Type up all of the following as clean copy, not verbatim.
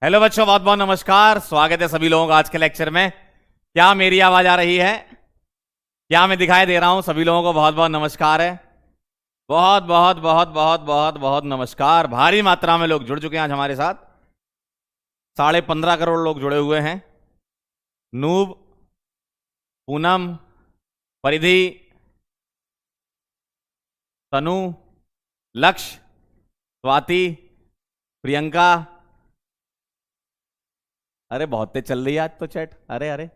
Hello बच्चों, बहुत बहुत नमस्कार। स्वागत है सभी लोगों का आज के लेक्चर में। क्या मेरी आवाज आ रही है? क्या मैं दिखाई दे रहा हूं? सभी लोगों को बहुत बहुत नमस्कार है। बहुत बहुत बहुत बहुत बहुत बहुत नमस्कार। भारी मात्रा में लोग जुड़ चुके हैं आज हमारे साथ। 15.5 करोड़ लोग जुड़े हुए हैं। नूब, पूनम, परिधि, तनु, लक्ष्य, स्वाति, प्रियंका। अरे बहुत तेज चल रही है आज तो चैट। अरे अरे,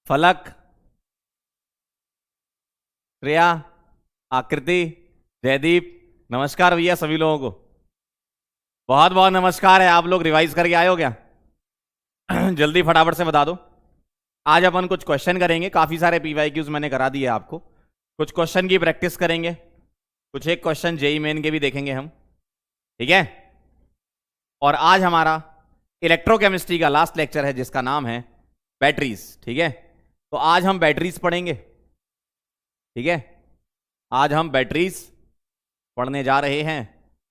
फलक, श्रेया, आकृति, जयदीप। नमस्कार भैया सभी लोगों को। बहुत बहुत नमस्कार है। आप लोग रिवाइज करके आए हो क्या? जल्दी फटाफट से बता दो। आज अपन कुछ क्वेश्चन करेंगे। काफी सारे पीवाईक्यूज मैंने करा दिए आपको। कुछ क्वेश्चन की प्रैक्टिस करेंगे। कुछ एक क्वेश्चन जेई मेन के भी देखेंगे हम, ठीक है? और आज हमारा इलेक्ट्रोकेमिस्ट्री का लास्ट लेक्चर है जिसका नाम है बैटरीज, ठीक है? तो आज हम बैटरीज पढ़ेंगे, ठीक है? आज हम बैटरीज पढ़ने जा रहे हैं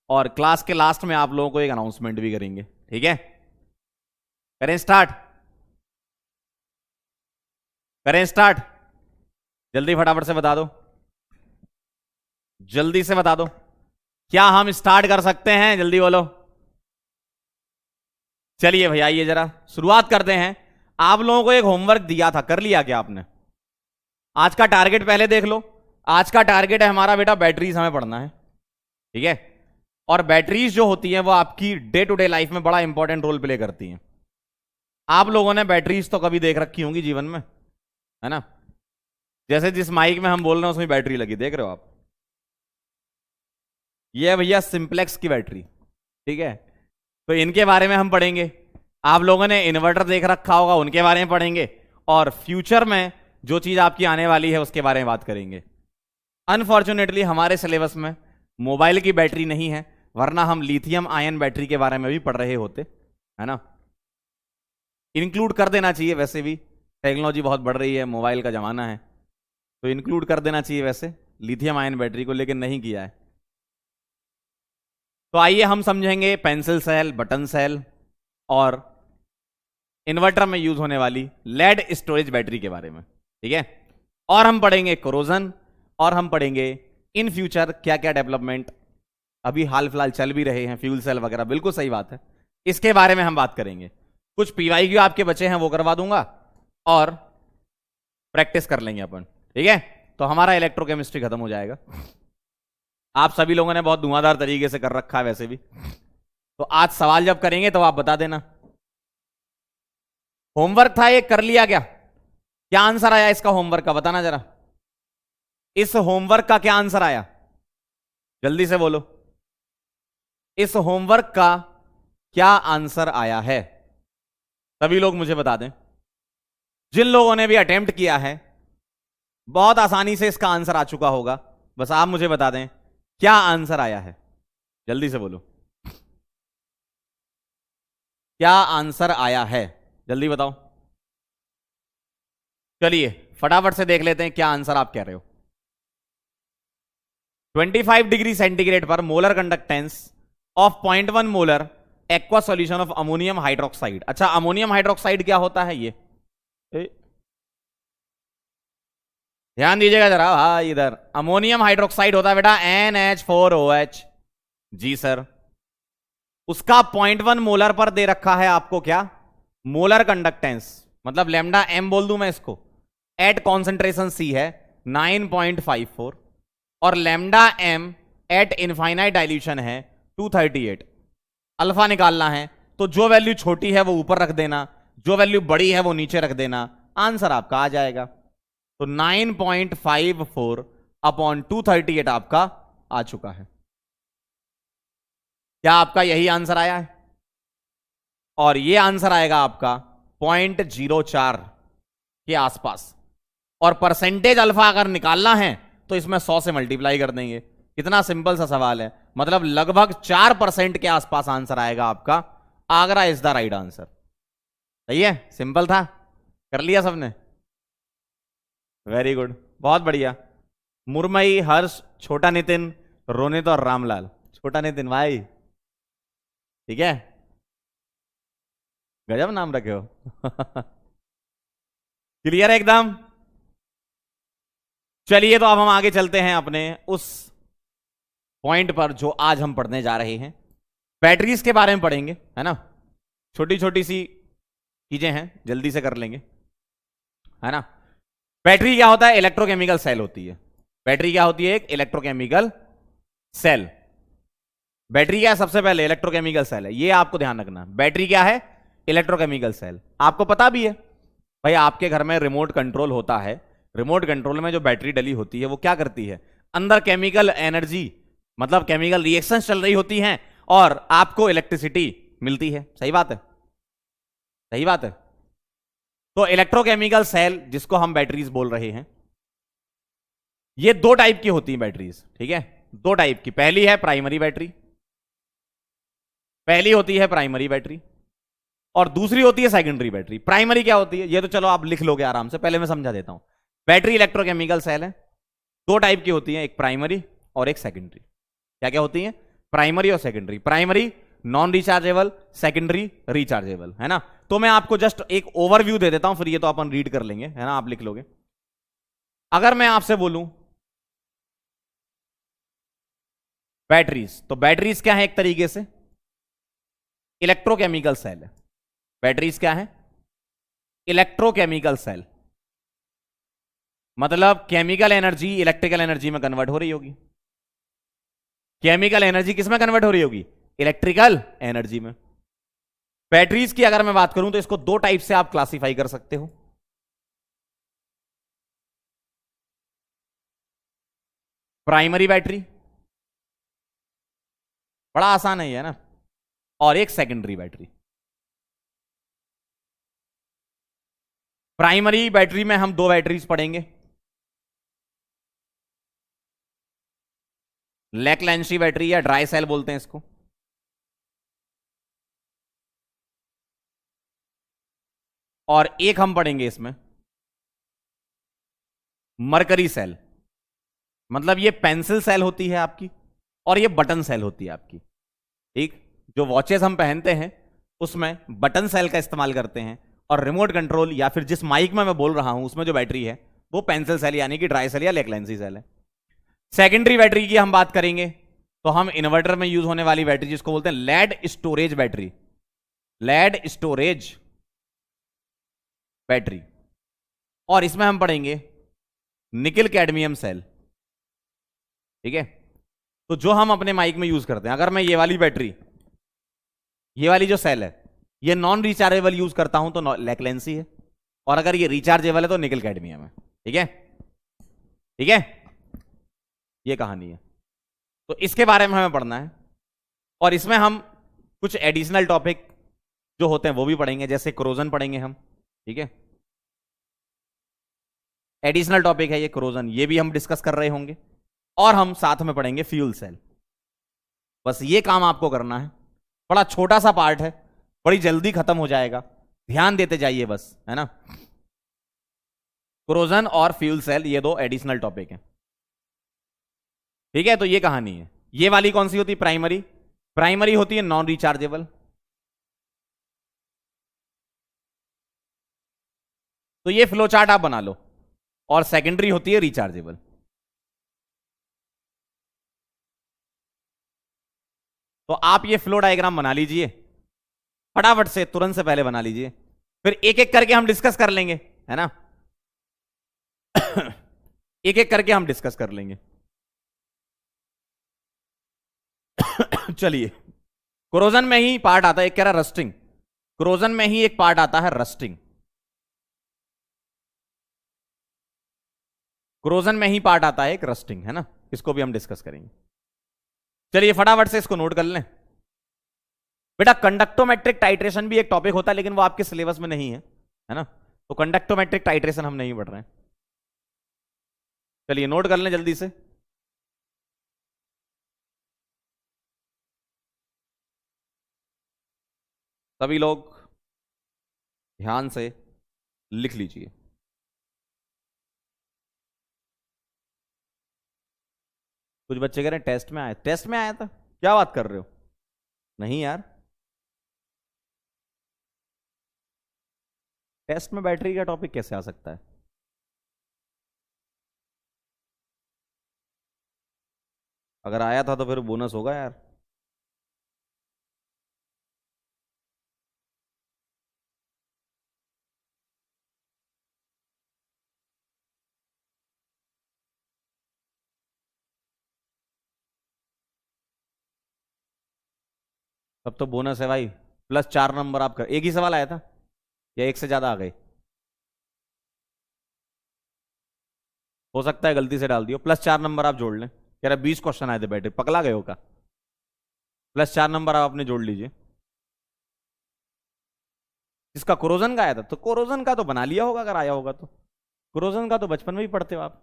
और क्लास के लास्ट में आप लोगों को एक अनाउंसमेंट भी करेंगे, ठीक है? करें स्टार्ट? करें स्टार्ट? जल्दी फटाफट से बता दो, जल्दी से बता दो। क्या हम स्टार्ट कर सकते हैं? जल्दी बोलो। चलिए भैया, आइए जरा शुरुआत करते हैं। आप लोगों को एक होमवर्क दिया था, कर लिया क्या आपने? आज का टारगेट पहले देख लो। आज का टारगेट है हमारा बेटा बैटरीज हमें पढ़ना है, ठीक है? और बैटरीज जो होती हैं वो आपकी डे टू डे लाइफ में बड़ा इंपॉर्टेंट रोल प्ले करती हैं। आप लोगों ने बैटरीज तो कभी देख रखी होंगी जीवन में, है ना? जैसे जिस माइक में हम बोल रहे हैं उसमें बैटरी लगी, देख रहे हो आप? ये है भैया सिंप्लेक्स की बैटरी, ठीक है? तो इनके बारे में हम पढ़ेंगे। आप लोगों ने इन्वर्टर देख रखा होगा, उनके बारे में पढ़ेंगे। और फ्यूचर में जो चीज आपकी आने वाली है उसके बारे में बात करेंगे। अनफॉर्चुनेटली हमारे सिलेबस में मोबाइल की बैटरी नहीं है, वरना हम लिथियम आयन बैटरी के बारे में भी पढ़ रहे होते, है ना? इंक्लूड कर देना चाहिए, वैसे भी टेक्नोलॉजी बहुत बढ़ रही है, मोबाइल का जमाना है, तो इंक्लूड कर देना चाहिए वैसे लिथियम आयन बैटरी को, लेकिन नहीं किया है। तो आइए हम समझेंगे पेंसिल सेल, बटन सेल और इन्वर्टर में यूज होने वाली लेड स्टोरेज बैटरी के बारे में, ठीक है? और हम पढ़ेंगे कोरोजन, और हम पढ़ेंगे इन फ्यूचर क्या क्या डेवलपमेंट अभी हाल फिलहाल चल भी रहे हैं, फ्यूल सेल वगैरह। बिल्कुल सही बात है, इसके बारे में हम बात करेंगे। कुछ पीवाईक्यू आपके बचे हैं वो करवा दूंगा और प्रैक्टिस कर लेंगे अपन, ठीक है? तो हमारा इलेक्ट्रोकेमिस्ट्री खत्म हो जाएगा। आप सभी लोगों ने बहुत धुआंधार तरीके से कर रखा है वैसे भी। तो आज सवाल जब करेंगे तो आप बता देना। होमवर्क था ये, कर लिया क्या? क्या आंसर आया इसका होमवर्क का, बताना जरा। इस होमवर्क का क्या आंसर आया? जल्दी से बोलो। इस होमवर्क का क्या आंसर आया है? सभी लोग मुझे बता दें। जिन लोगों ने भी अटेम्प्ट किया है बहुत आसानी से इसका आंसर आ चुका होगा, बस आप मुझे बता दें क्या आंसर आया है। जल्दी से बोलो, क्या आंसर आया है? जल्दी बताओ। चलिए फटाफट से देख लेते हैं क्या आंसर आप कह रहे हो। 25 डिग्री सेंटीग्रेड पर molar conductance of 0.1 molar aqua solution of ammonium hydroxide. अच्छा, अमोनियम हाइड्रोक्साइड क्या होता है ये? ध्यान दीजिएगा जरा भाई इधर। अमोनियम हाइड्रोक्साइड होता है बेटा NH4OH। जी सर। उसका 0.1 मोलर पर दे रखा है आपको क्या? मोलर कंडक्टेंस, मतलब लेमडा m बोल दूं मैं इसको। एट कॉन्सेंट्रेशन C है 9.54 और lambda m eight infinite dilution है 238। अल्फा निकालना है तो जो वैल्यू छोटी है वो ऊपर रख देना, जो वैल्यू बड़ी है वो नीचे रख देना, आंसर आपका आ जाएगा। तो 9.54 अपॉन 238 आपका आ चुका है। क्या आपका यही आंसर आया है? और ये आंसर आएगा आपका 0.04 के आसपास। और परसेंटेज अल्फा अगर निकालना है तो इसमें 100 से मल्टीप्लाई कर देंगे। कितना सिंपल सा सवाल है, मतलब लगभग 4% के आसपास आंसर आएगा आपका। Agra is the right answer. सही है, सिंपल था, कर लिया सबने? वेरी गुड, बहुत बढ़िया। मुरमई, हर्ष, छोटा नितिन, रोनित और रामलाल। छोटा नितिन भाई, ठीक है? गजब नाम रखे हो। क्लियर है एकदम। चलिए तो अब हम आगे चलते हैं अपने उस पॉइंट पर जो आज हम पढ़ने जा रहे हैं। बैटरीज के बारे में पढ़ेंगे, है ना। छोटी छोटी सी चीजें हैं, जल्दी से कर लेंगे, है ना। बैटरी क्या होता है? इलेक्ट्रोकेमिकल सेल होती है। बैटरी क्या होती है? एक इलेक्ट्रोकेमिकल सेल। बैटरी क्या है? सबसे पहले इलेक्ट्रोकेमिकल सेल है, ये आपको ध्यान रखना। बैटरी क्या है? Electrochemical cell. आपको पता भी है भाई, आपके घर में रिमोट कंट्रोल होता है। रिमोट कंट्रोल में जो बैटरी डली होती है वो क्या करती है? अंदर केमिकल एनर्जी, मतलब केमिकल रिएक्शन चल रही होती हैं और आपको इलेक्ट्रिसिटी मिलती है। सही बात है, सही बात है। तो इलेक्ट्रोकेमिकल सेल जिसको हम बैटरीज बोल रहे हैं, ये दो टाइप की होती हैं बैटरीज, ठीक है। दो टाइप की। पहली है प्राइमरी बैटरी, पहली होती है प्राइमरी बैटरी, और दूसरी होती है सेकेंडरी बैटरी। प्राइमरी क्या होती है ये तो चलो आप लिख लोगे आराम से, पहले मैं समझा देता हूं। बैटरी इलेक्ट्रोकेमिकल सेल है, दो टाइप की होती है, एक प्राइमरी और एक सेकेंडरी। क्या क्या होती है? प्राइमरी और secondary. Primary non rechargeable, secondary rechargeable, है ना। तो मैं आपको जस्ट एक ओवरव्यू दे देता हूं, फिर ये तो अपन रीड कर लेंगे, है ना, आप लिख लोगे। अगर मैं आपसे बोलूं बैटरीज, तो बैटरीज क्या है? एक तरीके से इलेक्ट्रोकेमिकल सेल है। बैटरीज क्या है? इलेक्ट्रोकेमिकल सेल, मतलब केमिकल एनर्जी इलेक्ट्रिकल एनर्जी में कन्वर्ट हो रही होगी। केमिकल एनर्जी किस में कन्वर्ट हो रही होगी? इलेक्ट्रिकल एनर्जी में। बैटरीज की अगर मैं बात करूं तो इसको दो टाइप से आप क्लासिफाई कर सकते हो। प्राइमरी बैटरी, बड़ा आसान है ये, है ना। और एक सेकेंडरी बैटरी। प्राइमरी बैटरी में हम दो बैटरीज पढ़ेंगे, लेकलेंसी बैटरी या ड्राई सेल बोलते हैं इसको। और एक हम पढ़ेंगे इसमें मरकरी सेल, मतलब ये पेंसिल सेल होती है आपकी और ये बटन सेल होती है आपकी, ठीक। जो वॉचेस हम पहनते हैं उसमें बटन सेल का इस्तेमाल करते हैं, और रिमोट कंट्रोल या फिर जिस माइक में मैं बोल रहा हूं उसमें जो बैटरी है वो पेंसिल सेल यानी कि ड्राई सेल या लेकलेंसी सेल है। सेकेंडरी बैटरी की हम बात करेंगे तो हम इन्वर्टर में यूज होने वाली बैटरी जिसको बोलते हैं lead storage battery, lead storage battery. और इसमें हम पढ़ेंगे निकल कैडमियम सेल, ठीक है। तो जो हम अपने माइक में यूज करते हैं, अगर मैं ये वाली बैटरी, ये वाली जो सेल है, ये नॉन रिचार्जेबल यूज करता हूं तो लेकलेंसी है, और अगर ये रिचार्जेबल है तो निकल कैडमियम है, ठीक है, ठीक है। ये कहानी है, तो इसके बारे में हमें पढ़ना है। और इसमें हम कुछ एडिशनल टॉपिक जो होते हैं वो भी पढ़ेंगे, जैसे क्रोजन पढ़ेंगे हम, ठीक है। एडिशनल टॉपिक है ये क्रोजन, ये भी हम डिस्कस कर रहे होंगे। और हम साथ में पढ़ेंगे फ्यूल सेल। बस ये काम आपको करना है, बड़ा छोटा सा पार्ट है, बड़ी जल्दी खत्म हो जाएगा, ध्यान देते जाइए बस, है ना। क्रोजन और फ्यूल सेल ये दो एडिशनल टॉपिक हैं, ठीक है। तो ये कहानी है। ये वाली कौन सी होती है? प्राइमरी। प्राइमरी होती है नॉन रिचार्जेबल, तो ये फ्लो चार्ट आप बना लो। और सेकेंडरी होती है रिचार्जेबल। तो आप ये फ्लो डायग्राम बना लीजिए फटाफट से, तुरंत से पहले बना लीजिए, फिर एक एक करके हम डिस्कस कर लेंगे, है ना। एक एक करके हम डिस्कस कर लेंगे। चलिए, क्रोजन में ही पार्ट आता है, एक कह रहा रस्टिंग। क्रोजन में ही एक पार्ट आता है रस्टिंग, क्रोजन में ही पार्ट आता है एक रस्टिंग, है ना। इसको भी हम डिस्कस करेंगे। चलिए फटाफट से इसको नोट कर लें। बेटा कंडक्टोमेट्रिक टाइट्रेशन भी एक टॉपिक होता है, लेकिन वो आपके सिलेबस में नहीं है ना। तो कंडक्टोमेट्रिक टाइट्रेशन हम नहीं पढ़ रहे हैं। चलिए नोट कर लें जल्दी से। सभी लोग ध्यान से लिख लीजिए। कुछ बच्चे कह रहे हैं टेस्ट में आया, टेस्ट में आया था, क्या बात कर रहे हो? नहीं यार, टेस्ट में बैटरी का टॉपिक कैसे आ सकता है? अगर आया था तो फिर बोनस होगा यार। तब तो बोनस है भाई। +4 नंबर आप कर, एक ही सवाल आया था या एक से ज्यादा आ गए? हो सकता है गलती से डाल दियो। +4 नंबर आप जोड़ लें। कह रहा 20 क्वेश्चन आए थे बैटरी, पकला गए हो का? +4 नंबर आप अपने जोड़ लीजिए। इसका कोरोजन का आया था, तो कोरोजन का तो बना लिया होगा अगर आया होगा तो। कोरोजन का तो बचपन में ही पढ़ते हो आप।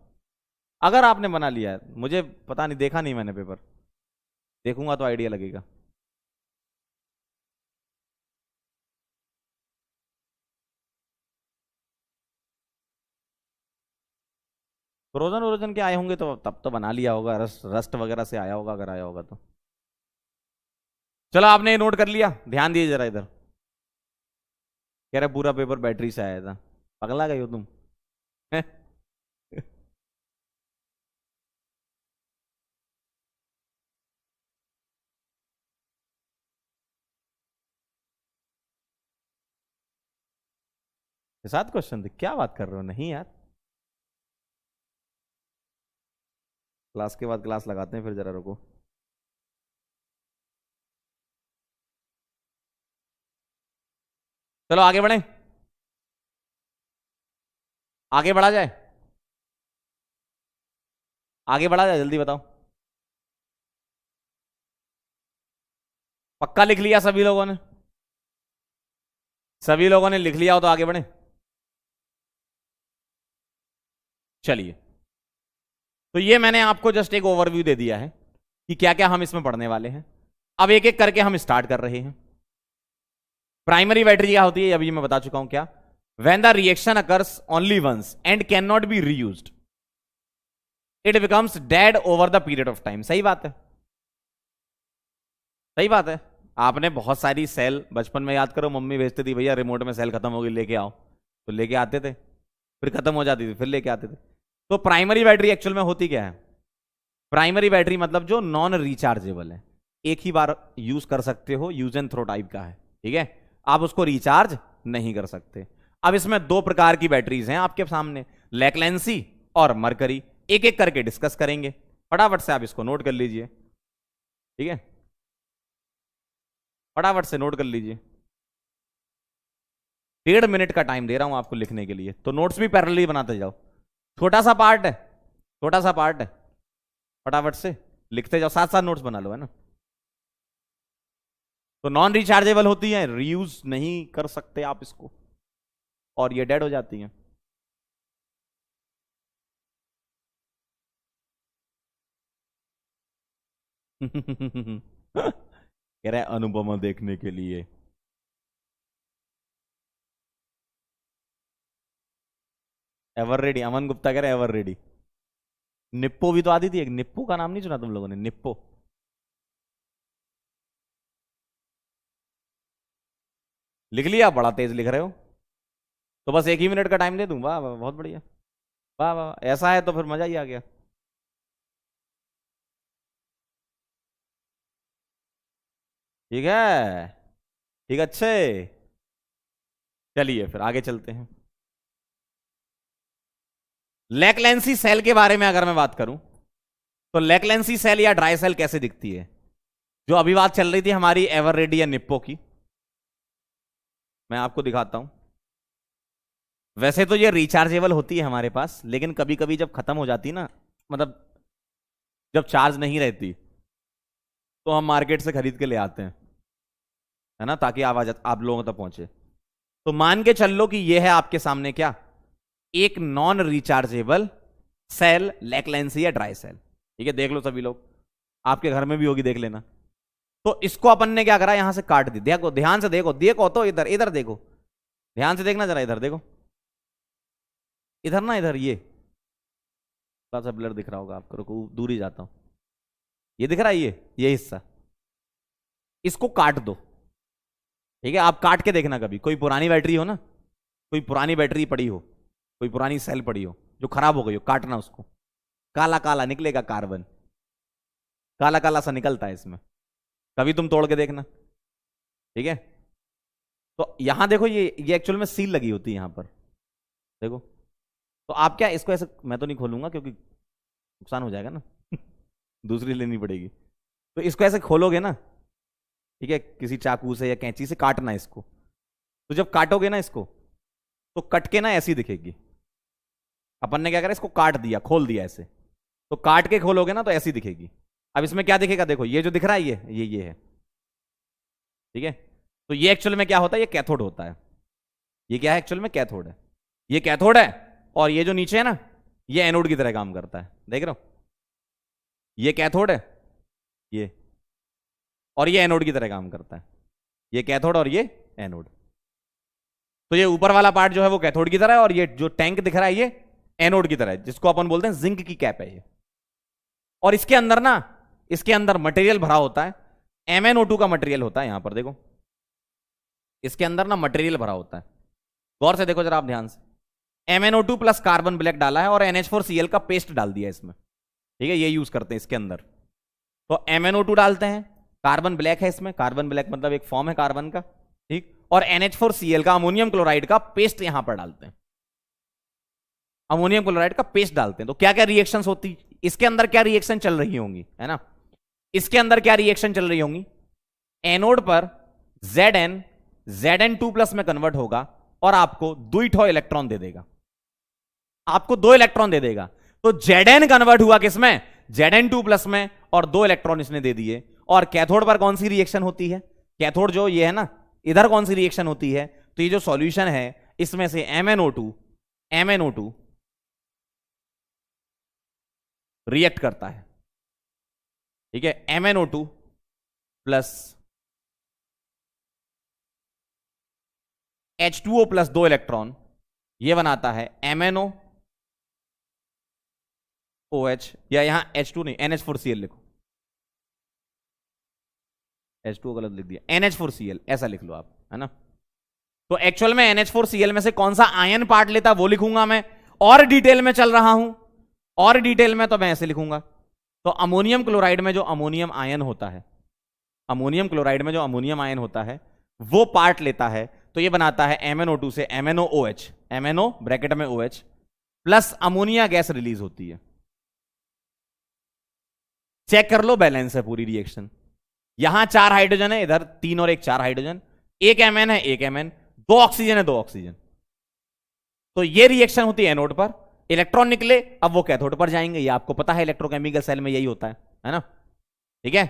अगर आपने बना लिया है, मुझे पता नहीं, देखा नहीं मैंने पेपर, देखूंगा तो आइडिया लगेगा। कोरोजन वोरोजन के आए होंगे तो तब तो बना लिया होगा, रस्ट रस्ट वगैरह से आया होगा अगर आया होगा तो। चलो आपने ये नोट कर लिया, ध्यान दिए जरा इधर। कह रहे पूरा पेपर बैटरी से आया था, पगला गई हो तुम। सात क्वेश्चन थे, क्या बात कर रहे हो? नहीं यार, क्लास के बाद क्लास लगाते हैं, फिर जरा रुको। चलो आगे बढ़े, आगे बढ़ा जाए, आगे बढ़ा जाए, जल्दी बताओ। पक्का लिख लिया सभी लोगों ने? सभी लोगों ने लिख लिया हो तो आगे बढ़े। चलिए, तो ये मैंने आपको जस्ट एक ओवरव्यू दे दिया है कि क्या क्या हम इसमें पढ़ने वाले हैं। अब एक एक करके हम स्टार्ट कर रहे हैं। प्राइमरी बैटरी क्या होती है अभी मैं बता चुका हूं। क्या? When the reaction occurs only once and can not be reused, it becomes dead over the period of time. सही बात है, सही बात है। आपने बहुत सारी सेल बचपन में याद करो, मम्मी भेजती थी, भैया रिमोट में सेल खत्म हो गई लेके आओ, तो लेके आते थे, फिर खत्म हो जाती थी, फिर लेके आते थे। तो प्राइमरी बैटरी एक्चुअल में होती क्या है? प्राइमरी बैटरी मतलब जो नॉन रिचार्जेबल है, एक ही बार यूज कर सकते हो, यूज एंड थ्रो टाइप का है, ठीक है। आप उसको रिचार्ज नहीं कर सकते। अब इसमें दो प्रकार की बैटरीज हैं आपके सामने, लैक्लेंसी और मरकरी। एक एक करके डिस्कस करेंगे, फटाफट से आप इसको नोट कर लीजिए, ठीक है, फटाफट से नोट कर लीजिए। 1.5 मिनट का टाइम दे रहा हूं आपको लिखने के लिए, तो नोट्स भी पैरेलली बनाते जाओ। छोटा सा पार्ट है, छोटा सा पार्ट है, फटाफट से लिखते जाओ, साथ साथ नोट्स बना लो, है ना। तो नॉन रिचार्जेबल होती है, रीयूज नहीं कर सकते आप इसको, और ये डेड हो जाती हैं। कह रहा है अनुपमा देखने के लिए। एवर रेडी, अमन गुप्ता कह रहे एवर रेडी। निप्पो भी तो आती थी एक, निप्पो का नाम नहीं सुना तुम लोगों ने? निप्पो। लिख लिया? बड़ा तेज लिख रहे हो। तो बस 1 ही मिनट का टाइम दे दूं? वाह वाह, बहुत बढ़िया। वाह वाह, ऐसा है तो फिर मजा ही आ गया। ठीक है, ठीक, अच्छे। चलिए फिर आगे चलते हैं। लैक्लेंसी सेल के बारे में अगर मैं बात करूं, तो लैक्लेंसी सेल या ड्राई सेल कैसे दिखती है? जो अभी बात चल रही थी हमारी एवर रेडी या निप्पो की, मैं आपको दिखाता हूं। वैसे तो ये रिचार्जेबल होती है हमारे पास, लेकिन कभी कभी जब खत्म हो जाती ना, मतलब जब चार्ज नहीं रहती, तो हम मार्केट से खरीद के ले आते हैं, है ना, ताकि आवाज आप लोगों तक पहुंचे। तो मान के चल लो कि ये है आपके सामने क्या, एक नॉन रिचार्जेबल सेल, लैक्लेंसी या ड्राई सेल, ठीक है। देख लो सभी लोग, आपके घर में भी होगी, देख लेना। तो इसको अपन ने क्या करा, यहां से काट दी। देखो ध्यान से, देखो देखो, तो इधर इधर देखो, ध्यान से देखना जरा, इधर देखो, इधर ना, इधर ये थोड़ा सा ब्लर दिख रहा होगा आपको, रुको दूर ही जाता हूं। ये दिख रहा है, ये हिस्सा, इसको काट दो, ठीक है। आप काट के देखना, कभी कोई पुरानी बैटरी हो ना, कोई पुरानी बैटरी पड़ी हो, कोई पुरानी सेल पड़ी हो जो खराब हो गई हो, काटना उसको, काला काला निकलेगा कार्बन, काला काला सा निकलता है इसमें, कभी तुम तोड़ के देखना, ठीक है। तो यहां देखो ये एक्चुअल में सील लगी होती है यहां पर, देखो। तो आप क्या इसको ऐसे, मैं तो नहीं खोलूंगा क्योंकि नुकसान हो जाएगा ना दूसरी लेनी पड़ेगी। तो इसको ऐसे खोलोगे ना, ठीक है, किसी चाकू से या कैंची से काटना इसको। तो जब काटोगे ना इसको, तो कट के ना ऐसी दिखेगी। अपन ने क्या करा, इसको काट दिया, खोल दिया ऐसे, तो काट के खोलोगे ना तो ऐसी दिखेगी। अब इसमें क्या दिखेगा, देखो ये जो दिख रहा है ये है, ठीक है। तो ये एक्चुअल में क्या होता है, ये कैथोड होता है। ये क्या है एक्चुअल में, कैथोड है। ये कैथोड है, और ये जो नीचे है ना, ये एनोड की तरह काम करता है, देख रहे हो। ये कैथोड है ये, और ये एनोड की तरह काम करता है। ये कैथोड और ये एनोड। तो ये ऊपर वाला पार्ट जो है वो कैथोड की तरह है, और ये जो टैंक दिख रहा है ये एनोड की तरह है, जिसको अपन बोलते हैं जिंक की कैप है ये। और इसके अंदर ना, इसके अंदर मटेरियल भरा होता है, MnO2 का मटेरियल होता है। यहां पर देखो, इसके अंदर ना मटेरियल भरा होता है, गौर से देखो जरा आप ध्यान से। MnO2 प्लस कार्बन ब्लैक डाला है, और NH4Cl का पेस्ट डाल दिया इसमें, ठीक है। ये यूज करते हैं इसके अंदर। तो MnO2 डालते हैं, कार्बन ब्लैक है इसमें, कार्बन ब्लैक मतलब एक फॉर्म है कार्बन का, ठीक। और NH4Cl का, अमोनियम क्लोराइड का पेस्ट यहां पर डालते हैं, अमोनियम क्लोराइड का पेस्ट डालते हैं। तो क्या क्या रिएक्शंस होती, इसके अंदर क्या रिएक्शन चल रही होंगी, है ना। इसके अंदर क्या रिएक्शन चल रही होंगी, एनोड पर Zn 2 प्लस में कन्वर्ट होगा, और आपको 2 इलेक्ट्रॉन दे देगा, आपको 2 इलेक्ट्रॉन दे देगा। तो Zn कन्वर्ट हुआ किसमें, Zn 2 प्लस में, और 2 इलेक्ट्रॉन इसने दे दिए। और कैथोड पर कौन सी रिएक्शन होती है, कैथोड जो ये है ना, इधर कौन सी रिएक्शन होती है, तो ये जो सॉल्यूशन है इसमें से MnO2 रिएक्ट करता है, ठीक है। MnO2 plus H2O plus 2 electron, ये बनाता है MnOH, या यहां H2 नहीं, NH4Cl लिखो, H2O गलत लिख दिया, NH4Cl ऐसा लिख लो आप, है ना। तो एक्चुअल में NH4Cl में से कौन सा आयन पार्ट लेता वो लिखूंगा मैं, और डिटेल में चल रहा हूं, और डिटेल में तो मैं ऐसे लिखूंगा। तो अमोनियम क्लोराइड में जो अमोनियम आयन होता है, अमोनियम क्लोराइड में जो अमोनियम आयन होता है वो पार्ट लेता है, तो ये बनाता है MnO2 से MnOH, MnO ब्रैकेट में OH, plus ammonia gas release होती है। चेक कर लो, बैलेंस है पूरी रिएक्शन। यहां 4 हाइड्रोजन है, इधर 3 और 1 4 हाइड्रोजन, 1 Mn है 1 Mn, 2 ऑक्सीजन है 2 ऑक्सीजन। तो ये रिएक्शन होती है एनोड पर, इलेक्ट्रॉन निकले, अब वो कैथोड पर जाएंगे। ये आपको पता है, इलेक्ट्रोकेमिकल सेल में यही होता है ना, ठीक है।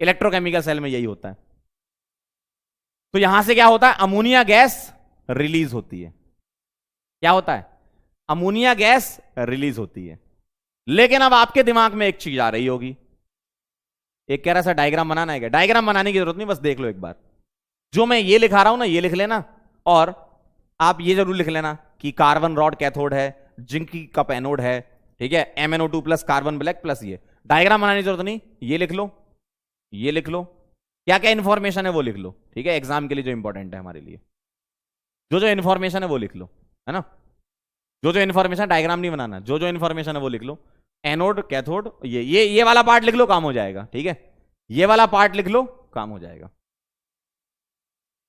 इलेक्ट्रोकेमिकल सेल में यही होता है। तो यहां से क्या होता है, अमोनिया गैस रिलीज होती है। क्या होता है, अमोनिया गैस रिलीज होती है। लेकिन अब आपके दिमाग में एक चीज आ रही होगी, एक कह रहा सा डायग्राम बनाना है क्या, डायग्राम बनाने की जरूरत नहीं, बस देख लो एक बार। जो मैं ये लिखा रहा हूं ना, ये लिख लेना, और आप ये जरूर लिख लेना कि कार्बन रॉड कैथोड है, जिंक की कप एनोड है, ठीक है। MnO2 plus carbon black plus ये। डायग्राम बनाने की जरूरत नहीं, ये लिख लो, ये लिख लो, क्या क्या इंफॉर्मेशन है वो लिख लो, ठीक है। एग्जाम के लिए जो इंपॉर्टेंट है हमारे लिए, जो जो इंफॉर्मेशन है वो लिख लो, है ना। जो जो इंफॉर्मेशन, डायग्राम नहीं बनाना, जो जो इंफॉर्मेशन है वो लिख लो। एनोड कैथोड, ये वाला पार्ट लिख लो, काम हो जाएगा, ठीक है। ये वाला पार्ट लिख लो, काम हो जाएगा।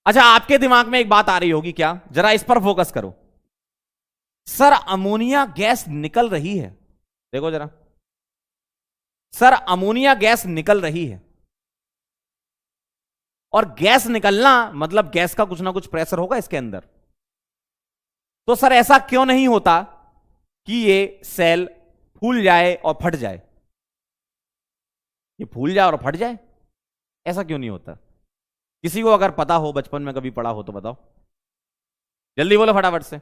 अच्छा, आपके दिमाग में एक बात आ रही होगी, क्या, जरा इस पर फोकस करो। सर अमोनिया गैस निकल रही है, देखो जरा, सर अमोनिया गैस निकल रही है, और गैस निकलना मतलब गैस का कुछ ना कुछ प्रेशर होगा इसके अंदर। तो सर ऐसा क्यों नहीं होता कि ये सेल फूल जाए और फट जाए, ये फूल जाए और फट जाए, ऐसा क्यों नहीं होता? किसी को अगर पता हो, बचपन में कभी पढ़ा हो तो बताओ, जल्दी बोलो फटाफट से।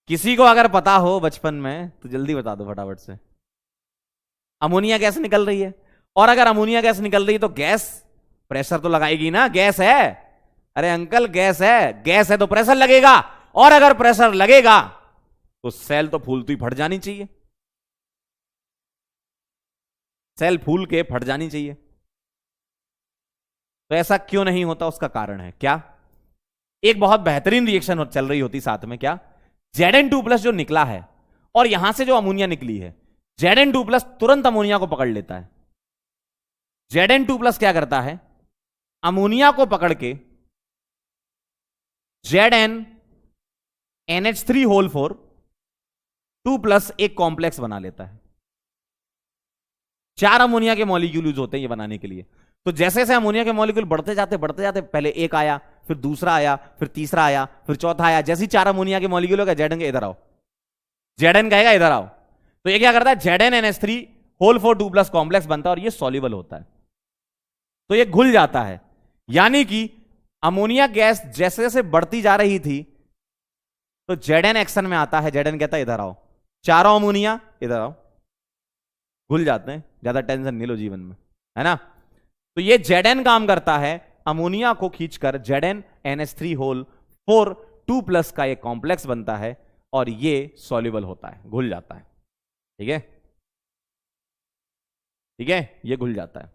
किसी को अगर पता हो बचपन में तो जल्दी बता दो फटाफट से। अमोनिया गैस निकल रही है, और अगर अमोनिया गैस निकल रही है तो गैस प्रेशर तो लगाएगी ना, गैस है। अरे अंकल गैस है, गैस है तो प्रेशर लगेगा, और अगर प्रेशर लगेगा तो सेल तो फूलती फट जानी चाहिए, सेल फूल के फट जानी चाहिए। तो ऐसा क्यों नहीं होता, उसका कारण है क्या? एक बहुत बेहतरीन रिएक्शन चल रही होती साथ में, क्या, Zn2+ जो निकला है और यहां से जो अमोनिया निकली है, Zn2+ तुरंत अमोनिया को पकड़ लेता है। Zn2+ क्या करता है, अमोनिया को पकड़ के ZnNH3 2+ एक कॉम्प्लेक्स बना लेता है। 4 अमोनिया के मॉलिक्यूल यूज होते हैं ये बनाने के लिए। तो जैसे जैसे अमोनिया के मॉलिक्यूल बढ़ते जाते, पहले एक आया, फिर दूसरा आया, फिर तीसरा आया, फिर चौथा आया। जैसे ही 4 अमोनिया के मॉलिक्यूल होगा, Zn के इधर आओ, Zn कहेगा इधर आओ, तो ये क्या करता है, ZnNH3 2+ कॉम्प्लेक्स बनता है और ये सॉल्युबल होता है, तो ये घुल जाता है। यानी कि अमोनिया गैस जैसे जैसे बढ़ती जा रही थी, तो Zn एक्शन में आता है, Zn कहता है इधर आओ, चारों अमोनिया इधर आओ, घुल जाते हैं, ज्यादा टेंशन नहीं लो जीवन में, है ना। तो ये Zn काम करता है, अमोनिया को खींचकर ZnNH3 2+ का एक कॉम्प्लेक्स बनता है और ये सॉल्युबल होता है, घुल जाता है। ठीक है, ठीक है, ये घुल जाता है।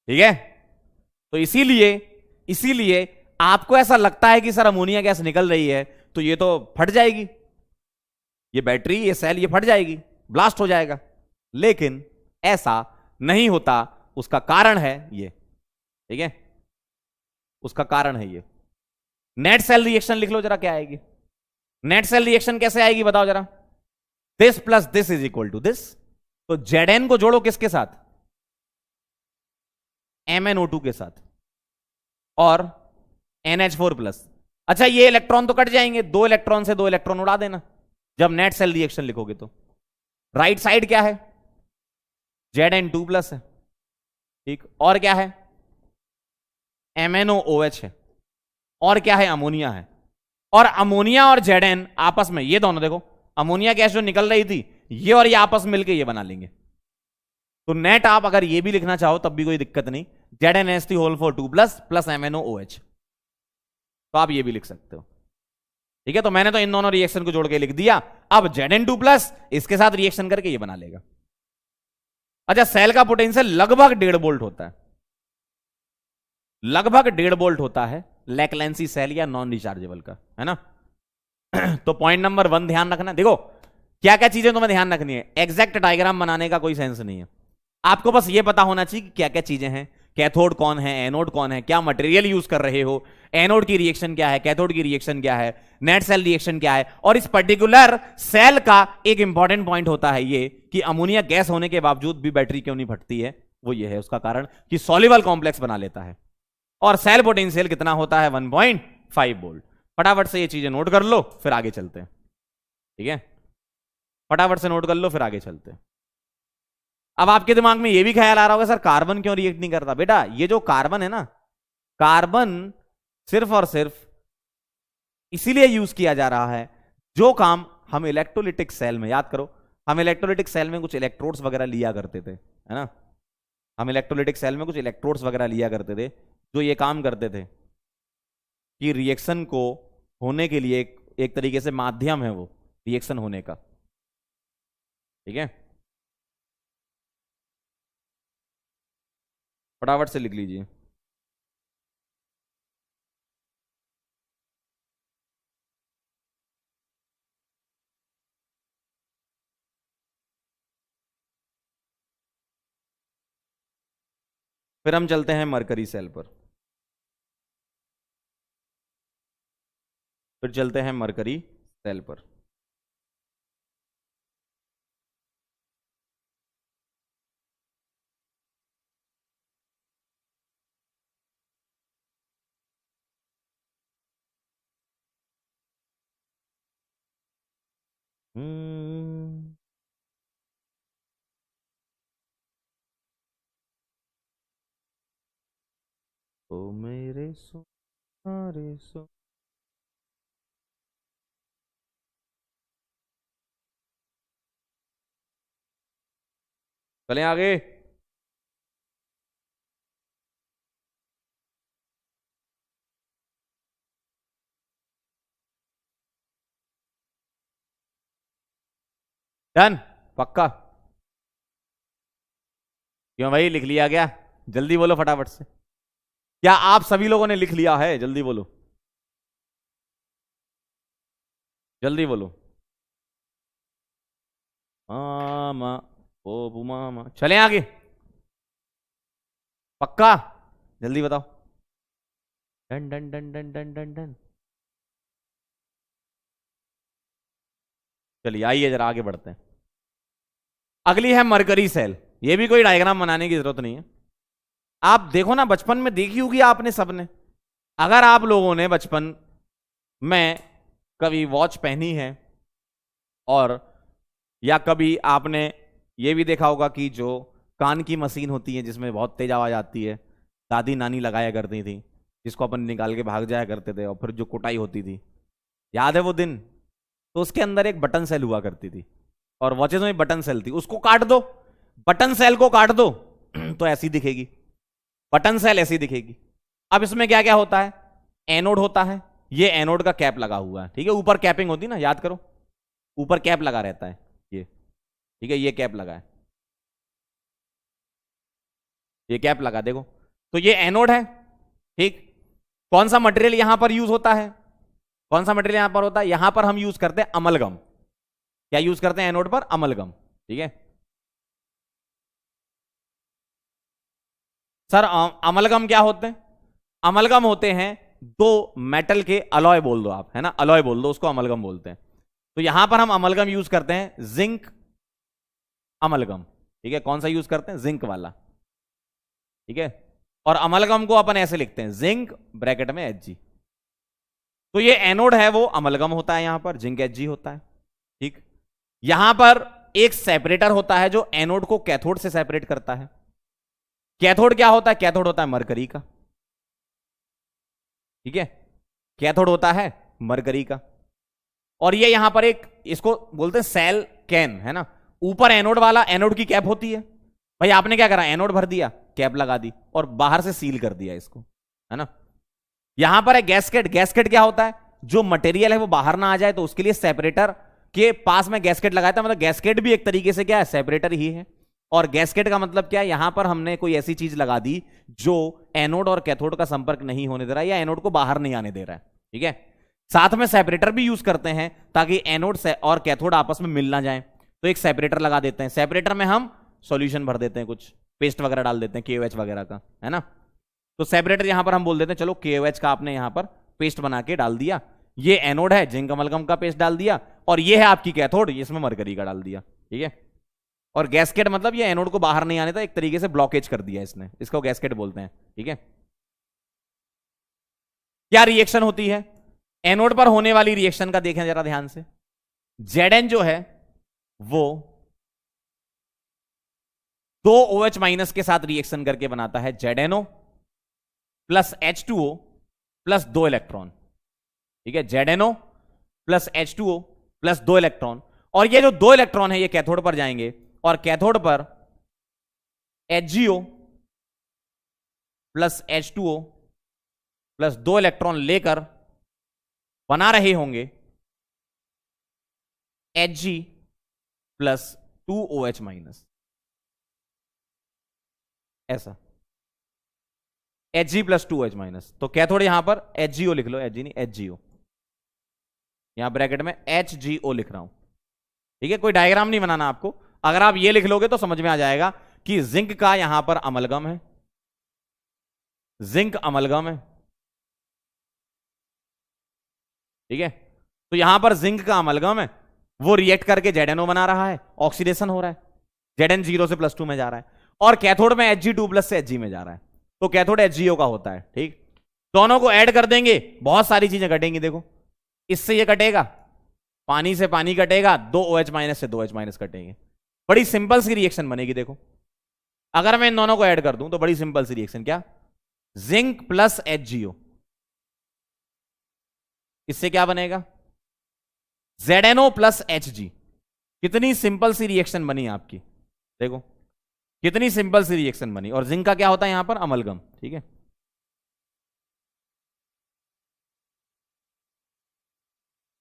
ठीक है, तो इसीलिए आपको ऐसा लगता है कि सर अमोनिया गैस निकल रही है तो ये तो फट जाएगी, ये बैटरी, ये सेल, ये फट जाएगी, ब्लास्ट हो जाएगा, लेकिन ऐसा नहीं होता। उसका कारण है ये, ठीक है, उसका कारण है ये। नेट सेल रिएक्शन लिख लो जरा, क्या आएगी नेट सेल रिएक्शन, कैसे आएगी बताओ जरा। This plus this is equal to this. तो Zn को जोड़ो किसके साथ, MnO2 के साथ और NH4+। अच्छा, ये इलेक्ट्रॉन तो कट जाएंगे, 2 इलेक्ट्रॉन से 2 इलेक्ट्रॉन उड़ा देना जब नेट सेल रिएक्शन लिखोगे तो। राइट साइड क्या है, Zn2+ है, ठीक, और क्या है, MnOH है, और क्या है, अमोनिया है। और अमोनिया और Zn आपस में, ये दोनों देखो, अमोनिया गैस जो निकल रही थी, ये और ये आपस में मिलकर ये बना लेंगे। तो नेट आप अगर ये भी लिखना चाहो तब भी कोई दिक्कत नहीं, ZnH3 2+ MnOH, तो आप ये भी लिख सकते हो। ठीक है, तो मैंने तो इन दोनों रिएक्शन को जोड़ के लिख दिया। अब Zn2+ इसके साथ रिएक्शन करके ये बना लेगा। अच्छा, सेल का पोटेंशियल लगभग 1.5 वोल्ट होता है, लगभग 1.5 वोल्ट होता है लैकलेंसी सेल या नॉन रिचार्जेबल का, है ना। तो पॉइंट नंबर 1 ध्यान रखना। देखो क्या क्या चीजें तुम्हें ध्यान रखनी है, एग्जैक्ट डायग्राम बनाने का कोई सेंस नहीं है, आपको बस ये पता होना चाहिए कि क्या क्या चीजें हैं, कैथोड कौन है, एनोड कौन है, क्या मटेरियल यूज कर रहे हो, एनोड की रिएक्शन क्या है, कैथोड की रिएक्शन क्या है, नेट सेल रिएक्शन क्या है। और इस पर्टिकुलर सेल का एक इंपॉर्टेंट पॉइंट होता है ये कि अमोनिया गैस होने के बावजूद भी बैटरी क्यों नहीं फटती है, वो ये है उसका कारण कि सॉल्युबल कॉम्प्लेक्स बना लेता है। और सेल पोटेंशियल कितना होता है, 1.5 वोल्ट। फटाफट से ये चीजें नोट कर लो, फिर आगे चलते हैं। ठीक है, फटाफट से नोट कर लो, फिर आगे चलते हैं। अब आपके दिमाग में ये भी ख्याल आ रहा होगा, सर कार्बन क्यों रिएक्ट नहीं करता। बेटा ये जो कार्बन है ना, कार्बन सिर्फ और सिर्फ इसीलिए यूज किया जा रहा है, जो काम हम इलेक्ट्रोलिटिक सेल में, याद करो हम इलेक्ट्रोलिटिक सेल में कुछ इलेक्ट्रोड्स वगैरह लिया करते थे, है ना, हम इलेक्ट्रोलिटिक सेल में कुछ इलेक्ट्रोड्स वगैरह लिया करते थे जो ये काम करते थे कि रिएक्शन को होने के लिए एक तरीके से माध्यम है वो रिएक्शन होने का। ठीक है, फटाफट से लिख लीजिए। फिर हम चलते हैं मरकरी सेल पर, फिर चलते हैं मरकरी सेल पर। ओ मेरे सोनारे सो, चलें आगे। डन, पक्का, क्यों भाई लिख लिया गया, जल्दी बोलो फटाफट से। क्या आप सभी लोगों ने लिख लिया है? जल्दी बोलो, जल्दी बोलो। मामा ओ मामा, चलें आगे? पक्का? जल्दी बताओ। Done done done done done done done. चलिए आइए जरा आगे बढ़ते हैं। अगली है मरकरी सेल। ये भी कोई डायग्राम बनाने की जरूरत नहीं है। आप देखो ना, बचपन में देखी होगी आपने सबने। अगर आप लोगों ने बचपन में कभी वॉच पहनी है, और या कभी आपने ये भी देखा होगा कि जो कान की मशीन होती है जिसमें बहुत तेज आवाज आती है, दादी नानी लगाया करती थी, जिसको अपन निकाल के भाग जाया करते थे, और फिर जो कुटाई होती थी, याद है वो दिन? तो उसके अंदर एक बटन सेल हुआ करती थी, और वॉचेज में बटन सेल थी। उसको काट दो, बटन सेल को काट दो तो ऐसी दिखेगी, बटन सेल ऐसी दिखेगी। अब इसमें क्या क्या होता है? एनोड होता है, ये एनोड का कैप लगा हुआ है, ठीक है। ऊपर कैपिंग होती है ना, याद करो, ऊपर कैप लगा रहता है ये, ठीक है, ये कैप लगा है, ये कैप लगा, देखो। तो ये एनोड है, ठीक। कौन सा मटेरियल यहां पर यूज होता है? कौन सा मटेरियल यहां पर होता है? यहां पर हम यूज करते हैं अमलगम। क्या यूज करते हैं एनोड पर? अमलगम, ठीक है। सर अमलगम क्या होते हैं? अमलगम होते हैं दो मेटल के अलॉय, बोल दो आप, है ना, अलॉय बोल दो उसको, अमलगम बोलते हैं। तो यहां पर हम अमलगम यूज करते हैं, जिंक अमलगम, ठीक है। कौन सा यूज करते हैं? जिंक वाला, ठीक है। और अमलगम को अपन ऐसे लिखते हैं, जिंक ब्रैकेट में Hg। तो ये एनोड है वो अमलगम होता है, यहां पर जिंक Hg होता है, ठीक। यहां पर एक सेपरेटर होता है जो एनोड को कैथोड से सेपरेट करता है। कैथोड क्या होता है? कैथोड होता है मरकरी का, ठीक है। कैथोड होता है मरकरी का। और ये यहां पर एक, इसको बोलते हैं सेल कैन, है ना। ऊपर एनोड वाला, एनोड की कैप होती है। भाई आपने क्या करा? एनोड भर दिया, कैप लगा दी, और बाहर से सील कर दिया इसको, है ना। यहां पर है गैसकेट। गैसकेट क्या होता है? जो मटेरियल है वो बाहर ना आ जाए, तो उसके लिए सेपरेटर के पास में गैसकेट लगाया था। मतलब गैसकेट भी एक तरीके से क्या है? सेपरेटर ही है। और गैसकेट का मतलब क्या है? यहां पर हमने कोई ऐसी चीज लगा दी जो एनोड और कैथोड का संपर्क नहीं होने दे रहा है, या एनोड को बाहर नहीं आने दे रहा है, ठीक है। साथ में सेपरेटर भी यूज करते हैं ताकि एनोड और कैथोड आपस में मिल ना जाए, तो एक सेपरेटर लगा देते हैं। सेपरेटर में हम सॉल्यूशन भर देते हैं, कुछ पेस्ट वगैरह डाल देते हैं, KOH वगैरह का, है ना। तो सेपरेटर यहां पर हम बोल देते हैं, चलो KOH का आपने यहां पर पेस्ट बना के डाल दिया। ये एनोड है, जिंक अमलगम का पेस्ट डाल दिया, और ये है आपकी कैथोड, इसमें मरकरी का डाल दिया, ठीक है। और गैसकेट मतलब ये एनोड को बाहर नहीं आने था, एक तरीके से ब्लॉकेज कर दिया इसने, इसको गैसकेट बोलते हैं, ठीक है। क्या रिएक्शन होती है एनोड पर होने वाली? रिएक्शन का देखें जरा ध्यान से। Zn जो है वो 2 OH माइनस के साथ रिएक्शन करके बनाता है, ZnO plus H2O plus 2 electron, ठीक है। ZnO plus H2O plus 2 electron, और ये जो 2 इलेक्ट्रॉन है ये कैथोड पर जाएंगे, और कैथोड पर HgO plus H2O plus 2 electron लेकर बना रहे होंगे Hg प्लस 2OH माइनस, ऐसा Hg प्लस 2OH माइनस। तो कैथोड यहां पर HgO लिख लो, Hg नहीं HgO, यहां ब्रैकेट में HgO लिख रहा हूं, ठीक है। कोई डायग्राम नहीं बनाना आपको, अगर आप ये लिख लोगे तो समझ में आ जाएगा कि जिंक का यहां पर अमलगम है, जिंक अमलगम है, ठीक है। तो यहां पर जिंक का अमलगम है, वो रिएक्ट करके ZnO बना रहा है, ऑक्सीडेशन हो रहा है, Zn 0 से +2 में जा रहा है, और कैथोड में Hg2 प्लस से Hg में जा रहा है, तो कैथोड HgO का होता है, ठीक। दोनों को ऐड कर देंगे, बहुत सारी चीजें कटेंगी, देखो इससे ये कटेगा, पानी से पानी कटेगा, 2 OH माइनस से 2 H माइनस कटेंगे। बड़ी सिंपल सी रिएक्शन बनेगी, देखो अगर मैं इन दोनों को ऐड कर दूं तो बड़ी सिंपल सी रिएक्शन, क्या? जिंक प्लस HgO, इससे क्या बनेगा? ZnO plus Hg। कितनी सिंपल सी रिएक्शन बनी आपकी, देखो कितनी सिंपल सी रिएक्शन बनी। और जिंक का क्या होता है यहां पर? अमलगम, ठीक है।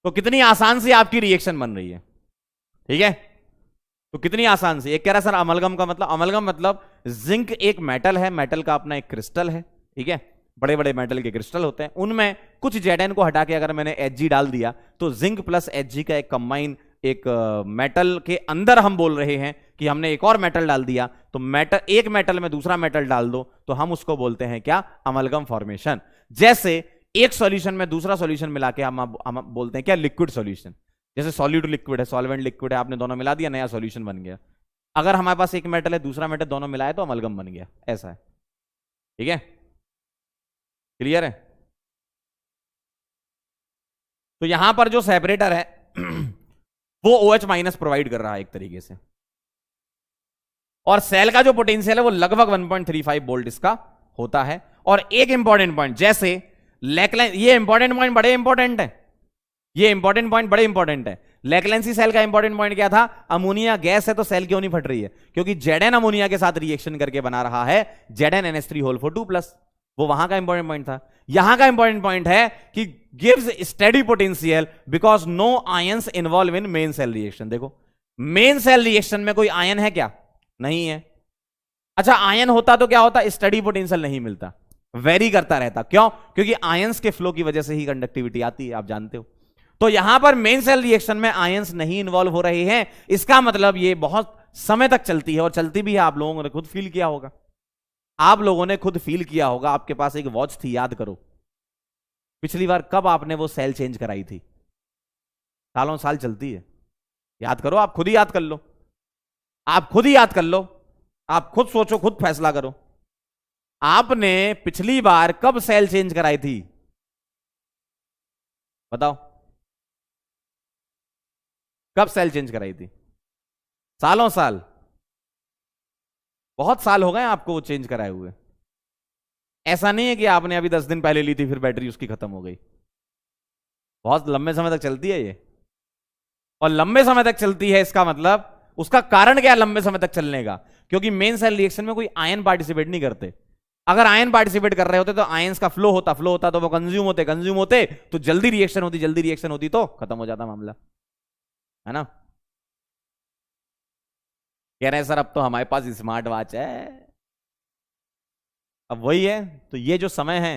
तो कितनी आसान सी आपकी रिएक्शन बन रही है, ठीक है। तो कितनी आसान सी। एक कह रहा सर अमलगम का मतलब, अमलगम मतलब जिंक एक मेटल है, मेटल का अपना एक क्रिस्टल है, ठीक है। बड़े बड़े मेटल के क्रिस्टल होते हैं, उनमें कुछ Zn को हटा के अगर मैंने Hg डाल दिया तो जिंक प्लस Hg का एक कंबाइन एक मेटल के अंदर हम बोल रहे हैं कि हमने एक और मेटल डाल दिया, तो मेटल, एक मेटल में दूसरा मेटल डाल दो तो हम उसको बोलते हैं क्या, अमलगम फॉर्मेशन। जैसे एक सॉल्यूशन में दूसरा सॉल्यूशन मिला के हम बोलते हैं क्या, लिक्विड सॉल्यूशन। जैसे सॉलिड लिक्विड है, सॉल्वेंट लिक्विड है, आपने दोनों मिला दिया, नया सॉल्यूशन बन गया। अगर हमारे पास एक मेटल है दूसरा मेटल दोनों मिलाए तो अमलगम बन गया, ऐसा है। ठीक है, क्लियर है? तो यहां पर जो सेपरेटर है वो OH माइनस प्रोवाइड कर रहा है एक तरीके से, और सेल का जो पोटेंशियल है वो लगभग 1.35 वोल्ट इसका होता है। और एक इंपॉर्टेंट पॉइंट, जैसे लेकलेंस, ये इंपॉर्टेंट पॉइंट बड़े इंपॉर्टेंट है, ये इंपॉर्टेंट पॉइंट बड़े इंपॉर्टेंट है। लेकलेंसी सेल का इंपॉर्टेंट पॉइंट क्या था, अमोनिया गैस है तो सेल क्यों नहीं फट रही है, क्योंकि Zn अमोनिया के साथ रिएक्शन करके बना रहा है ZnNH3 वो वहां का इंपॉर्टेंट पॉइंट था। यहां का इंपॉर्टेंट पॉइंट है कि gives steady potential because no ions involve in main cell reaction. देखो मेन सेल रिएक्शन में कोई आयन है क्या, नहीं है। अच्छा आयन होता तो क्या होता, स्टडी पोटेंशियल नहीं मिलता, वेरी करता रहता। क्यों, क्योंकि आयंस के फ्लो की वजह से ही कंडक्टिविटी आती है, आप जानते हो। तो यहां पर मेन सेल रिएक्शन में आयंस नहीं इन्वॉल्व हो रहे हैं, इसका मतलब ये बहुत समय तक चलती है, और चलती भी है, आप लोगों ने खुद फील किया होगा, आप लोगों ने खुद फील किया होगा। आपके पास एक वॉच थी, याद करो पिछली बार कब आपने वो सेल चेंज कराई थी, सालों साल चलती है, याद करो, आप खुद ही याद कर लो, आप खुद ही याद कर लो, आप खुद सोचो, खुद फैसला करो, आपने पिछली बार कब सेल चेंज कराई थी, बताओ कब सेल चेंज कराई थी? सालों साल, बहुत साल हो गए आपको वो चेंज कराए हुए। ऐसा नहीं है कि आपने अभी 10 दिन पहले ली थी फिर बैटरी उसकी खत्म हो गई, बहुत लंबे समय तक चलती है ये। और लंबे समय तक चलती है इसका मतलब उसका कारण क्या है लंबे समय तक चलने का, क्योंकि मेन सेल रिएक्शन में कोई आयन पार्टिसिपेट नहीं करते। अगर आयन पार्टिसिपेट कर रहे होते तो आयंस का फ्लो होता तो वो कंज्यूम होते तो जल्दी रिएक्शन होती तो खत्म हो जाता मामला, है ना। कह रहे हैं सर अब तो हमारे पास स्मार्ट वॉच है, अब वही है। तो ये जो समय है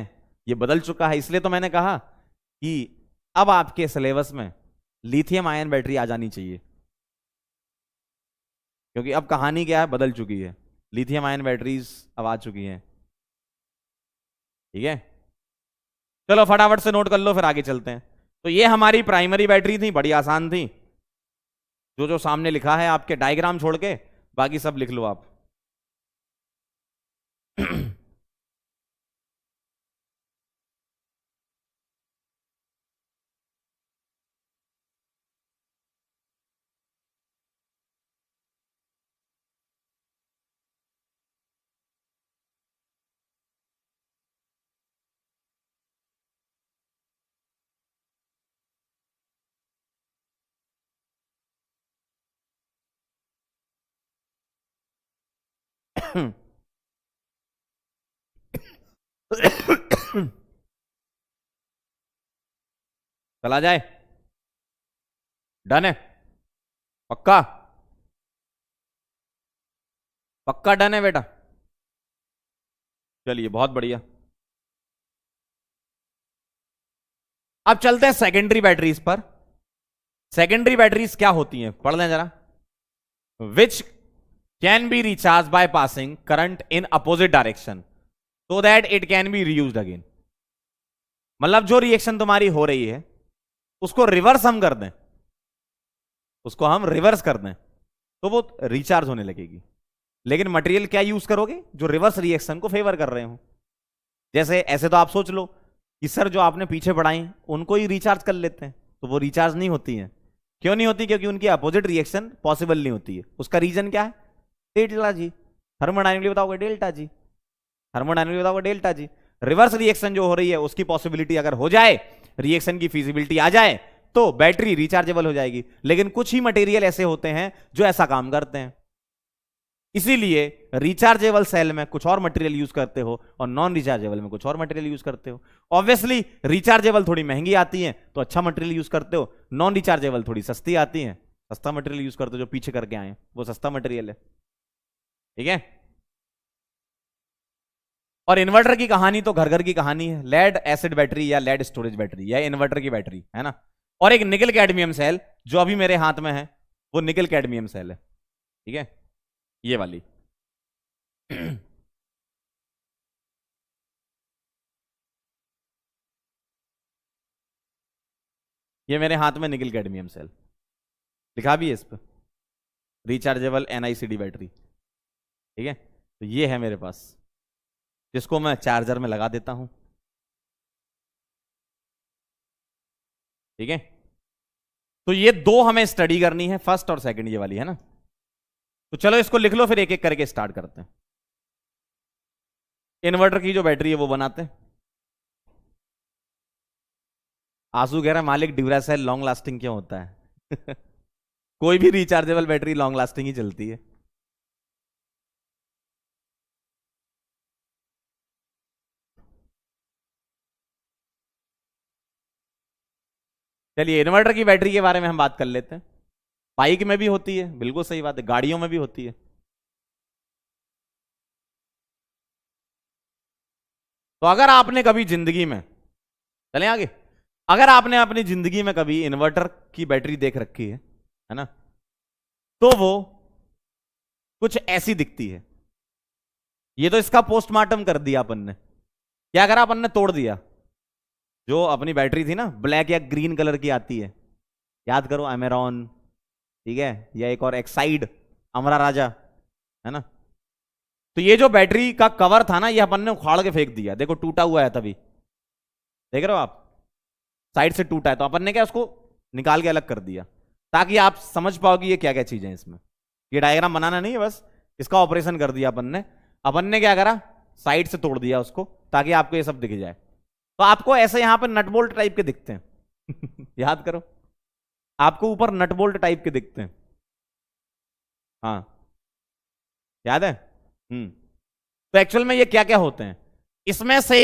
ये बदल चुका है, इसलिए तो मैंने कहा कि अब आपके सिलेबस में लिथियम आयन बैटरी आ जानी चाहिए, क्योंकि अब कहानी क्या है, बदल चुकी है, लिथियम आयन बैटरीज अब आ चुकी हैं। ठीक है, चलो फटाफट से नोट कर लो फिर आगे चलते हैं। तो ये हमारी प्राइमरी बैटरी थी, बड़ी आसान थी, जो जो सामने लिखा है आपके डायग्राम छोड़ के बाकी सब लिख लो आप। चला जाए, डन है, पक्का पक्का डन है बेटा, चलिए बहुत बढ़िया। अब चलते हैं सेकेंडरी बैटरीज पर। सेकेंडरी बैटरीज क्या होती हैं, पढ़ लें जरा। Which can be recharge by passing current in opposite direction so that it can be reused again. मतलब जो रिएक्शन तुम्हारी हो रही है उसको रिवर्स हम कर दें, उसको हम रिवर्स कर दें तो वो रिचार्ज होने लगेगी। लेकिन मटेरियल क्या यूज करोगे, जो रिवर्स रिएक्शन को फेवर कर रहे हो। जैसे ऐसे तो आप सोच लो कि सर जो आपने पीछे पढ़ाई उनको ही रिचार्ज कर लेते हैं, तो वो रिचार्ज नहीं होती हैं। क्यों नहीं होती, क्योंकि उनकी अपोजिट रिएक्शन पॉसिबल नहीं होती है। उसका रीजन क्या है, डेल्टा जी, थर्मोडायनेमिकली बताओगे डेल्टा जी, थर्मोडायनेमिकली बताओगे डेल्टा जी। रिवर्स रिएक्शन जो हो रही है उसकी पॉसिबिलिटी अगर हो जाए, रिएक्शन की फिजिबिलिटी आ जाए तो बैटरी रिचार्जेबल हो जाएगी। लेकिन कुछ ही मटेरियल ऐसे होते हैं जो ऐसा काम करते हैं, इसीलिए रिचार्जेबल सेल में कुछ और मटेरियल यूज करते हो और नॉन रिचार्जेबल में कुछ और मटेरियल यूज करते हो। ऑब्वियसली रिचार्जेबल थोड़ी महंगी आती है तो अच्छा मटेरियल यूज करते हो, नॉन रिचार्जेबल थोड़ी सस्ती आती है, सस्ता मटेरियल यूज करते हो। जो पीछे करके आए वो सस्ता मटेरियल है, ठीक है। और इन्वर्टर की कहानी तो घर घर की कहानी है, लेड एसिड बैटरी या लेड स्टोरेज बैटरी या इन्वर्टर की बैटरी, है ना। और एक निकल कैडमियम सेल जो अभी मेरे हाथ में है, वो निकल कैडमियम सेल है, ठीक है, ये वाली। ये मेरे हाथ में निकल कैडमियम सेल, लिखा भी है इस पर, रिचार्जेबल एनआईसीडी बैटरी, ठीक है। तो ये है मेरे पास, जिसको मैं चार्जर में लगा देता हूं, ठीक है। तो ये दो हमें स्टडी करनी है, फर्स्ट और सेकंड, ये वाली है ना। तो चलो इसको लिख लो, फिर एक एक करके स्टार्ट करते हैं। इन्वर्टर की जो बैटरी है वो बनाते हैं। आंसू कह रहा है मालिक ड्यूरासेल लॉन्ग लास्टिंग क्यों होता है? कोई भी रिचार्जेबल बैटरी लॉन्ग लास्टिंग ही चलती है। चलिए इन्वर्टर की बैटरी के बारे में हम बात कर लेते हैं। बाइक में भी होती है, बिल्कुल सही बात है, गाड़ियों में भी होती है। तो अगर आपने कभी जिंदगी में, चलें आगे, अगर आपने अपनी जिंदगी में कभी इन्वर्टर की बैटरी देख रखी है ना, तो वो कुछ ऐसी दिखती है। ये तो इसका पोस्टमार्टम कर दिया अपन ने। क्या करा अपन ने? तोड़ दिया। जो अपनी बैटरी थी ना, ब्लैक या ग्रीन कलर की आती है, याद करो, अमेरॉन, ठीक है, या एक और एक्साइड, अमरा राजा, है ना। तो ये जो बैटरी का कवर था ना, ये अपन ने उखाड़ के फेंक दिया। देखो टूटा हुआ है, तभी देख रहे हो आप, साइड से टूटा है। तो अपन ने क्या, उसको निकाल के अलग कर दिया, ताकि आप समझ पाओ कि ये क्या क्या चीजें हैं इसमें। ये डायग्राम बनाना नहीं है, बस इसका ऑपरेशन कर दिया अपन ने। अपन ने क्या करा, साइड से तोड़ दिया उसको, ताकि आपको ये सब दिख जाए। तो आपको ऐसे यहां पर नट बोल्ट टाइप के दिखते हैं। याद करो, आपको ऊपर नट बोल्ट टाइप के दिखते हैं, हाँ, याद है। तो एक्चुअल में ये क्या क्या होते हैं, इसमें से,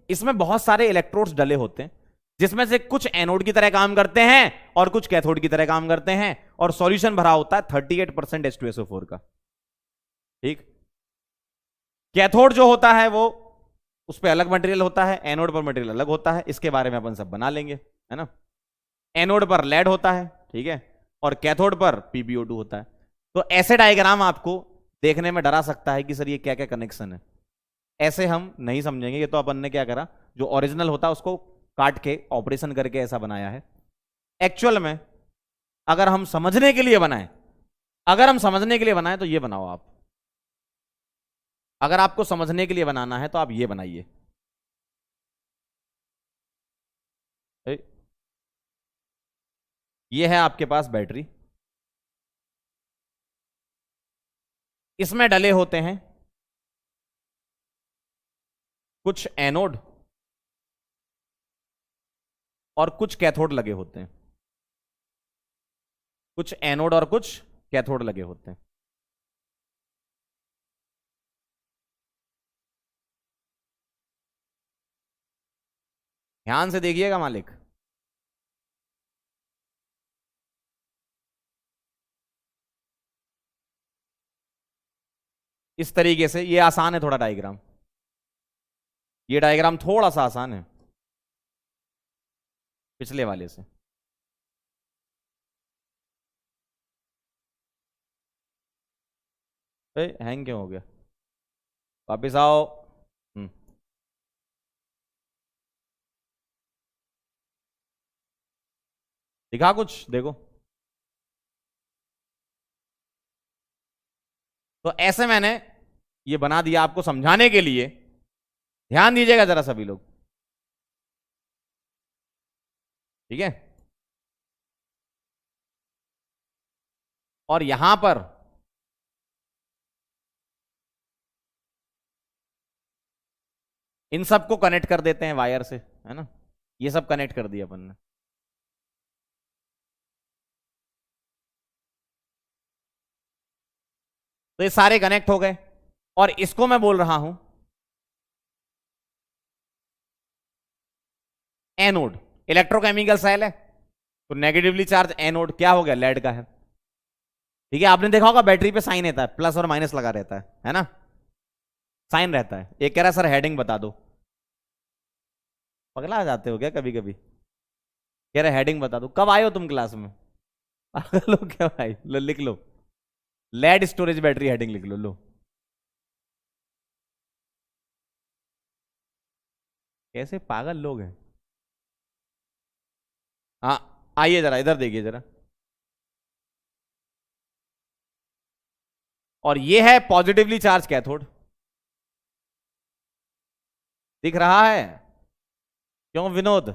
इसमें बहुत सारे इलेक्ट्रोड्स डले होते हैं, जिसमें से कुछ एनोड की तरह काम करते हैं और कुछ कैथोड की तरह काम करते हैं। और सॉल्यूशन भरा होता है 38% H2SO4 का, ठीक। कैथोड जो होता है वो, उस पर अलग मटेरियल होता है, एनोड पर मटेरियल अलग होता है। इसके बारे में अपन सब बना लेंगे, है ना। एनोड पर लेड होता है, ठीक है, और कैथोड पर PbO2 होता है। तो ऐसे डायग्राम आपको देखने में डरा सकता है कि सर ये क्या क्या कनेक्शन है। ऐसे हम नहीं समझेंगे। ये तो अपन ने क्या करा, जो ओरिजिनल होता है उसको काट के ऑपरेशन करके ऐसा बनाया है। एक्चुअल में अगर हम समझने के लिए बनाए, अगर हम समझने के लिए बनाए तो ये बनाओ आप। अगर आपको समझने के लिए बनाना है तो आप ये बनाइए। ये है आपके पास बैटरी, इसमें डले होते हैं कुछ एनोड और कुछ कैथोड लगे होते हैं, कुछ एनोड और कुछ कैथोड लगे होते हैं। ध्यान से देखिएगा मालिक। इस तरीके से, ये आसान है थोड़ा डायग्राम, ये डायग्राम थोड़ा सा आसान है पिछले वाले से। हैंग क्यों हो गया? वापिस आओ। दिखा कुछ, देखो। तो ऐसे मैंने ये बना दिया आपको समझाने के लिए। ध्यान दीजिएगा जरा सभी लोग, ठीक है। और यहां पर इन सबको कनेक्ट कर देते हैं वायर से, है ना। ये सब कनेक्ट कर दिया अपन ने। तो ये सारे कनेक्ट हो गए, और इसको मैं बोल रहा हूं एनोड। इलेक्ट्रोकेमिकल सेल है, तो नेगेटिवली चार्ज एनोड क्या हो गया, लेड का है, ठीक है। आपने देखा होगा बैटरी पे साइन रहता है, प्लस और माइनस लगा रहता है ना। साइन रहता है। एक कह रहा है सर हेडिंग बता दो। पगला जाते हो क्या कभी कभी? कह रहे हेडिंग बता दो। कब आए हो तुम क्लास में? पागल हो क्या भाई? लो लिख लो, लेड स्टोरेज बैटरी हेडिंग लिख लो। लो कैसे पागल लोग हैं। हाँ आइए जरा इधर देखिए जरा। और ये है पॉजिटिवली चार्ज कैथोड। दिख रहा है? क्यों विनोद,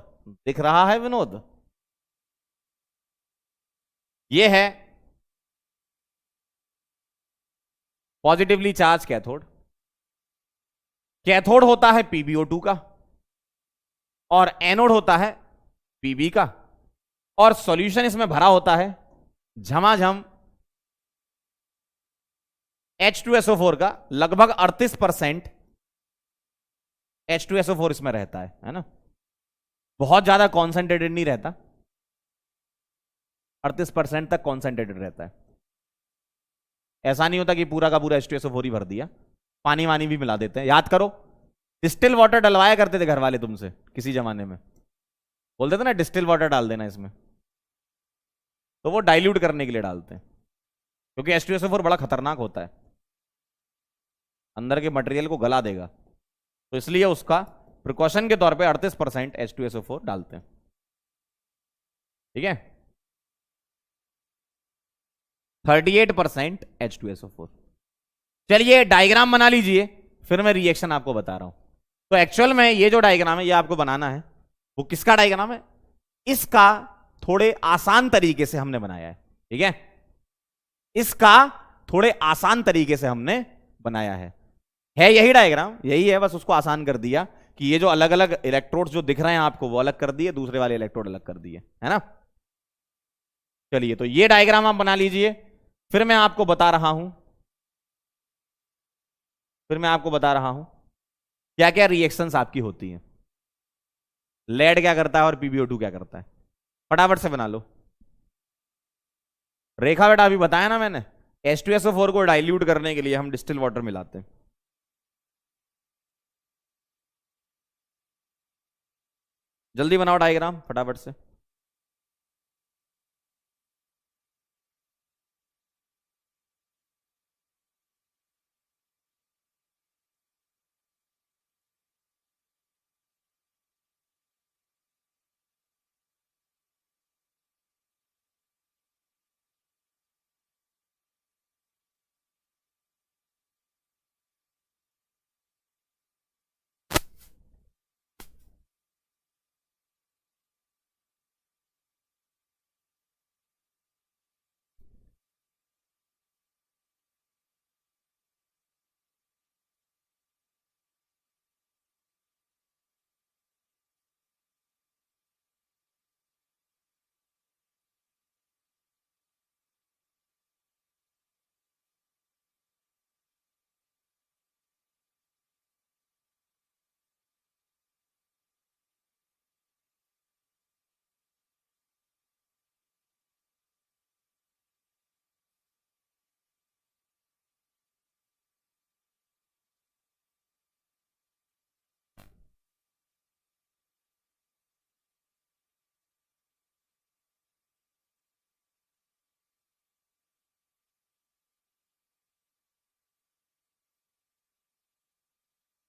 दिख रहा है विनोद? ये है पॉजिटिवली चार्ज कैथोड। कैथोड होता है PbO2 का और एनोड होता है Pb का। और सॉल्यूशन इसमें भरा होता है झमाझम H2SO4 का। लगभग 38% H2SO4 इसमें रहता है ना। बहुत ज्यादा कॉन्सेंट्रेटेड नहीं रहता, 38% तक कॉन्सेंट्रेटेड रहता है। ऐसा नहीं होता कि पूरा का पूरा H2SO4 ही भर दिया, पानी वानी भी मिला देते हैं। याद करो, डिस्टिल वाटर डलवाया करते थे घर वाले तुमसे किसी जमाने में, बोलते थे ना डिस्टिल वाटर डाल देना इसमें, तो वो डाइल्यूट करने के लिए डालते हैं, क्योंकि H2SO4 बड़ा खतरनाक होता है, अंदर के मटेरियल को गला देगा, तो इसलिए उसका प्रिकॉशन के तौर पे 38% H2SO4 डालते हैं। ठीक है, 38% H2SO4। चलिए डायग्राम बना लीजिए, फिर मैं रिएक्शन आपको बता रहा हूं। तो एक्चुअल में ये जो डायग्राम है ये आपको बनाना है, वो किसका डायग्राम है? इसका थोड़े आसान तरीके से हमने बनाया है। ठीक है, इसका थोड़े आसान तरीके से हमने बनाया है यही डायग्राम, यही है, बस उसको आसान कर दिया कि ये जो अलग अलग इलेक्ट्रोड्स जो दिख रहे हैं आपको वो अलग कर दिए, दूसरे वाले इलेक्ट्रोड अलग कर दिए, है ना। चलिए तो ये डायग्राम आप बना लीजिए, फिर मैं आपको बता रहा हूं क्या क्या रिएक्शंस आपकी होती हैं, लेड क्या करता है और PbO2 क्या करता है। फटाफट से बना लो। रेखा बेटा अभी बताया ना मैंने, H2SO4 को डाइल्यूट करने के लिए हम डिस्टिल वाटर मिलाते हैं। जल्दी बनाओ डायग्राम फटाफट से।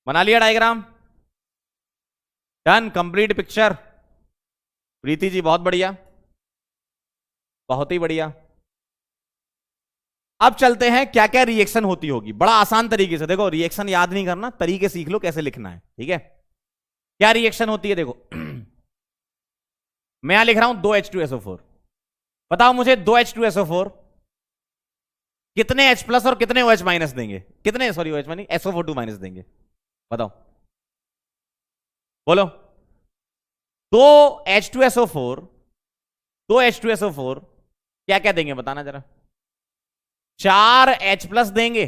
बना लिया diagram? Done, complete picture. Preeti ji बहुत बढ़िया, बहुत ही बढ़िया। अब चलते हैं क्या क्या रिएक्शन होती होगी, बड़ा आसान तरीके से। देखो रिएक्शन याद नहीं करना, तरीके सीख लो कैसे लिखना है। ठीक है, क्या रिएक्शन होती है देखो। मैं यहां लिख रहा हूं 2H2SO4। बताओ मुझे 2H2SO4 कितने H प्लस और कितने OH माइनस देंगे? कितने, sorry OH minus, SO4 minus देंगे? बताओ, बोलो। 2H2SO4 क्या क्या देंगे बताना जरा। 4 H प्लस देंगे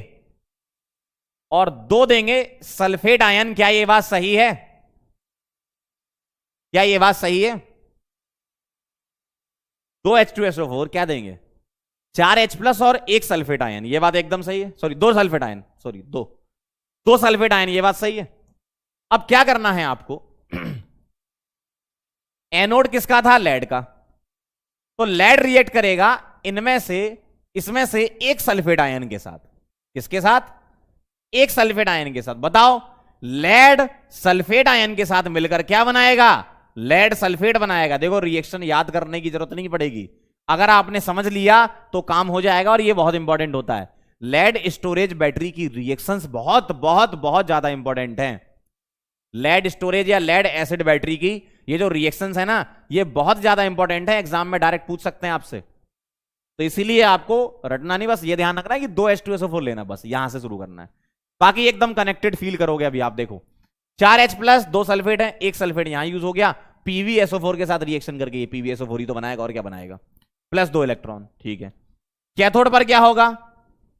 और 2 देंगे सल्फेट आयन। क्या ये बात सही है? क्या ये बात सही है? 2H2SO4 क्या देंगे? 4 H प्लस और 1 सल्फेट आयन। ये बात एकदम सही है। Sorry 2 sulphate ion, sorry 2। दो सल्फेट आयन, ये बात सही है। अब क्या करना है आपको, एनोड किसका था, लेड का, तो लेड रिएक्ट करेगा इनमें से, इसमें से एक सल्फेट आयन के साथ। किसके साथ, एक सल्फेट आयन के साथ। बताओ, लेड सल्फेट आयन के साथ मिलकर क्या बनाएगा, लेड सल्फेट बनाएगा। देखो रिएक्शन याद करने की जरूरत नहीं पड़ेगी, अगर आपने समझ लिया तो काम हो जाएगा, और ये बहुत इंपॉर्टेंट होता है। लेड स्टोरेज बैटरी की रिएक्शंस बहुत बहुत बहुत ज्यादा इंपॉर्टेंट हैं। लेड स्टोरेज या लेड एसिड बैटरी की ये जो रिएक्शंस है ना, ये बहुत ज्यादा इंपॉर्टेंट है, एग्जाम में डायरेक्ट पूछ सकते हैं आपसे। तो इसीलिए आपको रटना नहीं, बस ये ध्यान रखना है कि 2 H2SO4 लेना, बस यहां से शुरू करना है। बाकी एकदम कनेक्टेड फील करोगे। अभी आप देखो 4H+, 2 सल्फेट है, एक सल्फेट यहां यूज हो गया, PbSO4 के साथ रिएक्शन करके ये PbSO4 ही तो बनाएगा, और क्या बनाएगा, प्लस 2 इलेक्ट्रॉन। ठीक है, कैथोड पर क्या होगा,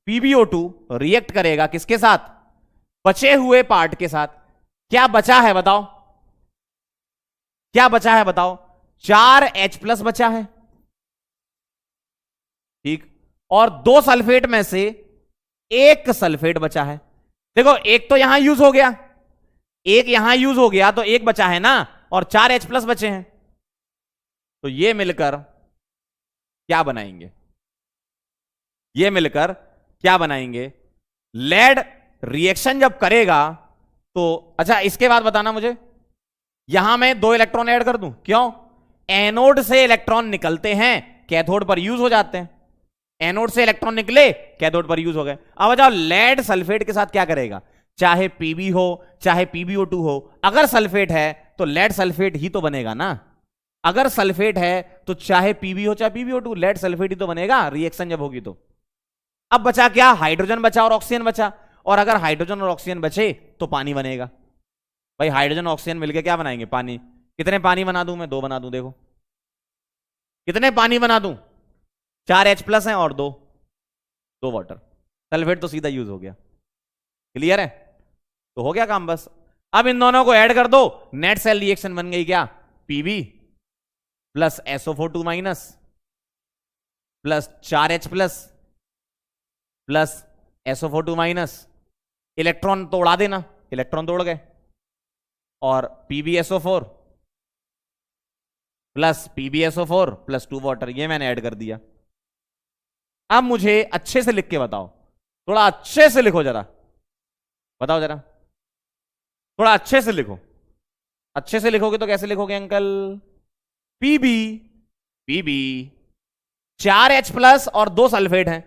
PbO2 रिएक्ट करेगा किसके साथ, बचे हुए पार्ट के साथ। क्या बचा है बताओ, क्या बचा है बताओ, 4H+ बचा है, ठीक, और 2 सल्फेट में से एक सल्फेट बचा है। देखो एक तो यहां यूज हो गया, एक यहां यूज हो गया, तो एक बचा है ना, और 4H+ बचे हैं, तो ये मिलकर क्या बनाएंगे, ये मिलकर क्या बनाएंगे, लेड रिएक्शन जब करेगा तो। अच्छा इसके बाद बताना मुझे, यहां मैं 2 इलेक्ट्रॉन ऐड कर दूं, क्यों, एनोड से इलेक्ट्रॉन निकलते हैं, कैथोड पर यूज हो जाते हैं। एनोड से इलेक्ट्रॉन निकले, कैथोड पर यूज हो गए। अब बताओ लेड सल्फेट के साथ क्या करेगा, चाहे Pb हो चाहे PbO2 हो, अगर सल्फेट है तो लेड सल्फेट ही तो बनेगा ना। अगर सल्फेट है तो चाहे Pb हो चाहे PbO2, लेड सल्फेट ही तो बनेगा रिएक्शन जब होगी तो। अब बचा क्या, हाइड्रोजन बचा और ऑक्सीजन बचा, और अगर हाइड्रोजन और ऑक्सीजन बचे तो पानी बनेगा। भाई हाइड्रोजन ऑक्सीजन मिलकर क्या बनाएंगे, पानी। कितने पानी बना दूं मैं, 2 बना दूं। देखो कितने पानी बना दूं, 4H+ है और 2 वाटर, सल्फेट तो सीधा यूज हो गया। क्लियर है, तो हो गया काम बस। अब इन दोनों को ऐड कर दो, नेट सेल रिएक्शन बन गई क्या, Pb plus SO4 minus plus 4H+ plus SO4 minus, electron तो उड़ा देना, इलेक्ट्रॉन तो उड़ गए, और PbSO4 plus PbSO4 plus 2 water, ये मैंने ऐड कर दिया। अब मुझे अच्छे से लिख के बताओ, थोड़ा अच्छे से लिखो जरा, बताओ जरा, थोड़ा अच्छे से लिखो। अच्छे से लिखोगे तो कैसे लिखोगे अंकल, Pb 4H+ और 2 सल्फेट हैं,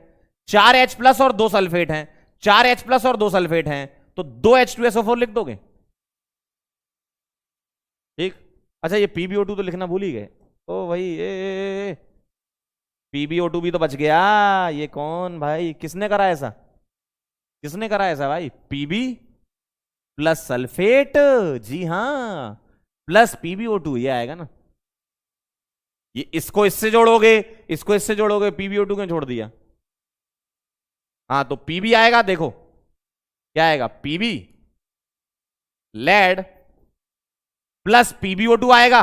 4H+ और 2 सल्फेट हैं, 4H+ और 2 सल्फेट हैं, तो 2 H2SO4 लिख दोगे, ठीक। अच्छा ये PbO2 तो लिखना भूल ही गए, ओ भाई PbO2 भी तो बच गया। ये कौन भाई, किसने करा ऐसा, किसने करा ऐसा भाई, Pb प्लस सल्फेट, जी हाँ, प्लस PbO2, ये आएगा ना। ये इसको इससे जोड़ोगे, इसको इससे जोड़ोगे, PbO2 क्यों छोड़ दिया, हाँ तो Pb आएगा, देखो क्या आएगा, Pb लेड प्लस PbO2 आएगा।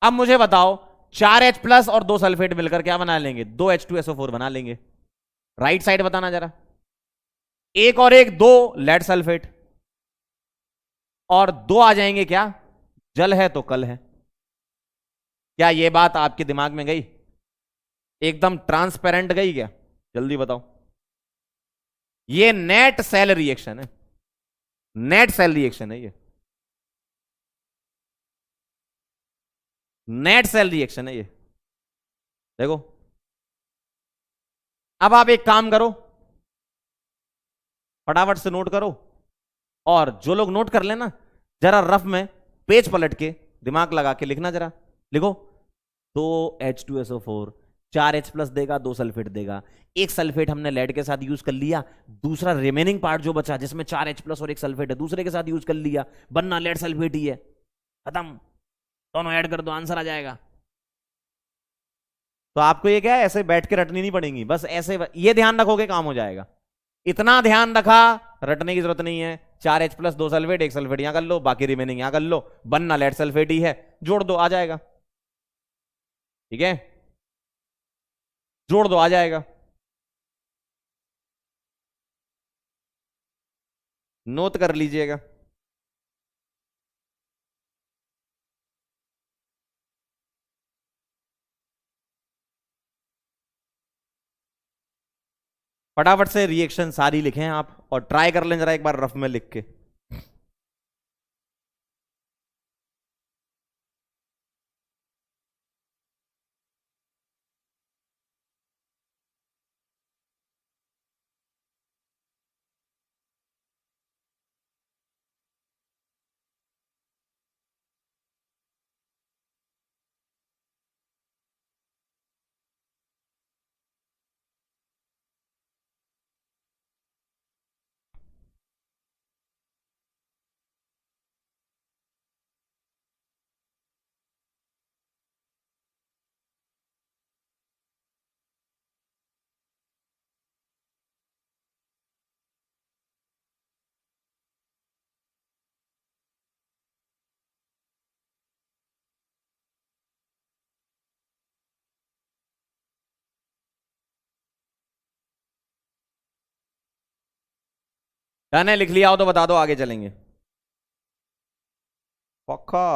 अब मुझे बताओ 4H+ और 2 सल्फेट मिलकर क्या बना लेंगे, 2 H2SO4 बना लेंगे। राइट साइड बताना जरा, एक और एक 2 लेड सल्फेट, और 2 आ जाएंगे क्या, जल है तो कल है। क्या ये बात आपके दिमाग में गई, एकदम ट्रांसपेरेंट गई क्या, जल्दी बताओ। ये नेट सेल रिएक्शन है, नेट सेल रिएक्शन है, ये नेट सेल रिएक्शन है ये। देखो अब आप एक काम करो, फटाफट से नोट करो, और जो लोग नोट कर लेना जरा रफ में पेज पलट के दिमाग लगा के लिखना, जरा लिखो 2 H2SO4, 4H+ देगा, 2 सल्फेट देगा, एक सल्फेट हमने लेड के साथ यूज कर लिया, दूसरा रिमेनिंग पार्ट जो बचा जिसमें 4H+ और एक सल्फेट है दूसरे के साथ यूज कर लिया, बनना लेड सल्फेट ही है, खत्म, दोनों ऐड कर दो, आंसर आ जाएगा। तो आपको ये क्या है, ऐसे बैठ के रटनी नहीं पड़ेगी, बस ऐसे ये ध्यान रखोगे काम हो जाएगा। इतना ध्यान रखा, रटने की जरूरत नहीं है। 4H+ 2 सल्फेट, एक सल्फेट यहां कर लो, बाकी रिमेनिंग यहां कर लो, बनना लेड सल्फेट ही है, जोड़ दो आ जाएगा, ठीक है, जोड़ दो आ जाएगा। नोट कर लीजिएगा। फटाफट से रिएक्शन सारी लिखें आप, और ट्राई कर लें जरा एक बार रफ में लिख के। डन है, लिख लिया हो तो बता दो, आगे चलेंगे। पक्का।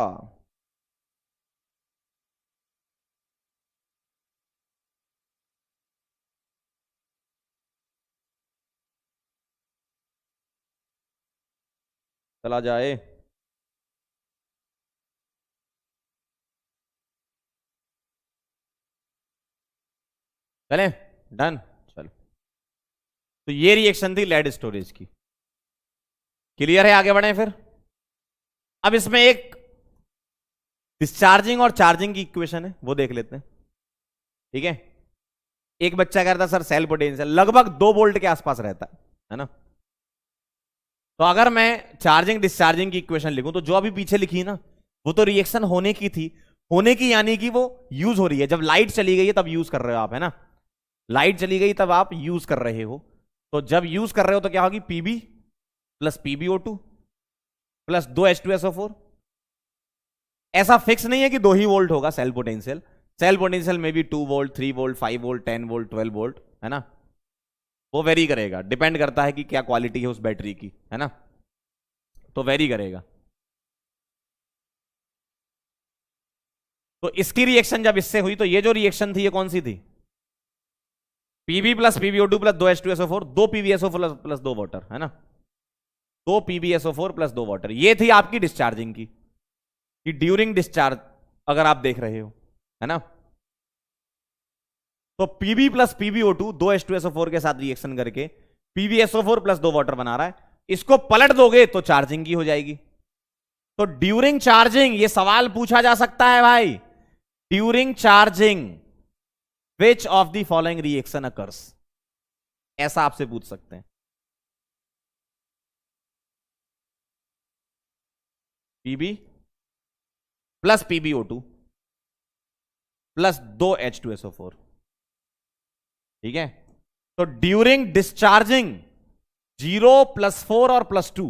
चला जाए। चलें। डन। चलो, तो ये रिएक्शन थी लेड स्टोरेज की। क्लियर है, आगे बढ़े फिर। अब इसमें एक डिस्चार्जिंग और चार्जिंग की इक्वेशन है, वो देख लेते हैं। ठीक है। एक बच्चा कह रहा था सर सेल पोटेंशियल लगभग 2 वोल्ट के आसपास रहता है ना। तो अगर मैं चार्जिंग डिस्चार्जिंग की इक्वेशन लिखूं, तो जो अभी पीछे लिखी ना, वो तो रिएक्शन होने की थी। होने की यानी कि वो यूज हो रही है। जब लाइट चली गई है तब यूज कर रहे हो आप, है ना। लाइट चली गई तब आप यूज कर रहे हो। तो जब यूज कर रहे हो तो क्या होगी, PB plus PbO2 plus 2H2SO4। ऐसा फिक्स नहीं है कि 2 ही वोल्ट होगा सेल पोटेंशियल। सेल पोटेंशियल में भी 2 volt, 3 volt, 5 volt, 10 volt, 12 volt, है ना। वो वेरी करेगा, डिपेंड करता है कि क्या क्वालिटी है उस बैटरी की, है ना। तो वेरी करेगा। तो इसकी रिएक्शन जब इससे हुई, तो ये जो रिएक्शन थी ये कौन सी थी, Pb plus PbO2 plus 2H2SO4, 2 PbSO4 plus 2 water, है ना। 2 PbSO4 प्लस 2 वाटर, ये थी आपकी डिस्चार्जिंग की, कि ड्यूरिंग डिस्चार्ज अगर आप देख रहे हो, है ना। तो Pb प्लस PbO2 2H2SO4 के साथ रिएक्शन करके PbSO4 प्लस 2 वाटर बना रहा है। इसको पलट दोगे तो चार्जिंग की हो जाएगी। तो ड्यूरिंग चार्जिंग, ये सवाल पूछा जा सकता है भाई, during charging which of the following reaction occurs, ऐसा आपसे पूछ सकते हैं। Pb plus PbO2 plus 2H2SO4। ठीक है। तो ड्यूरिंग डिस्चार्जिंग 0 +4 और +2,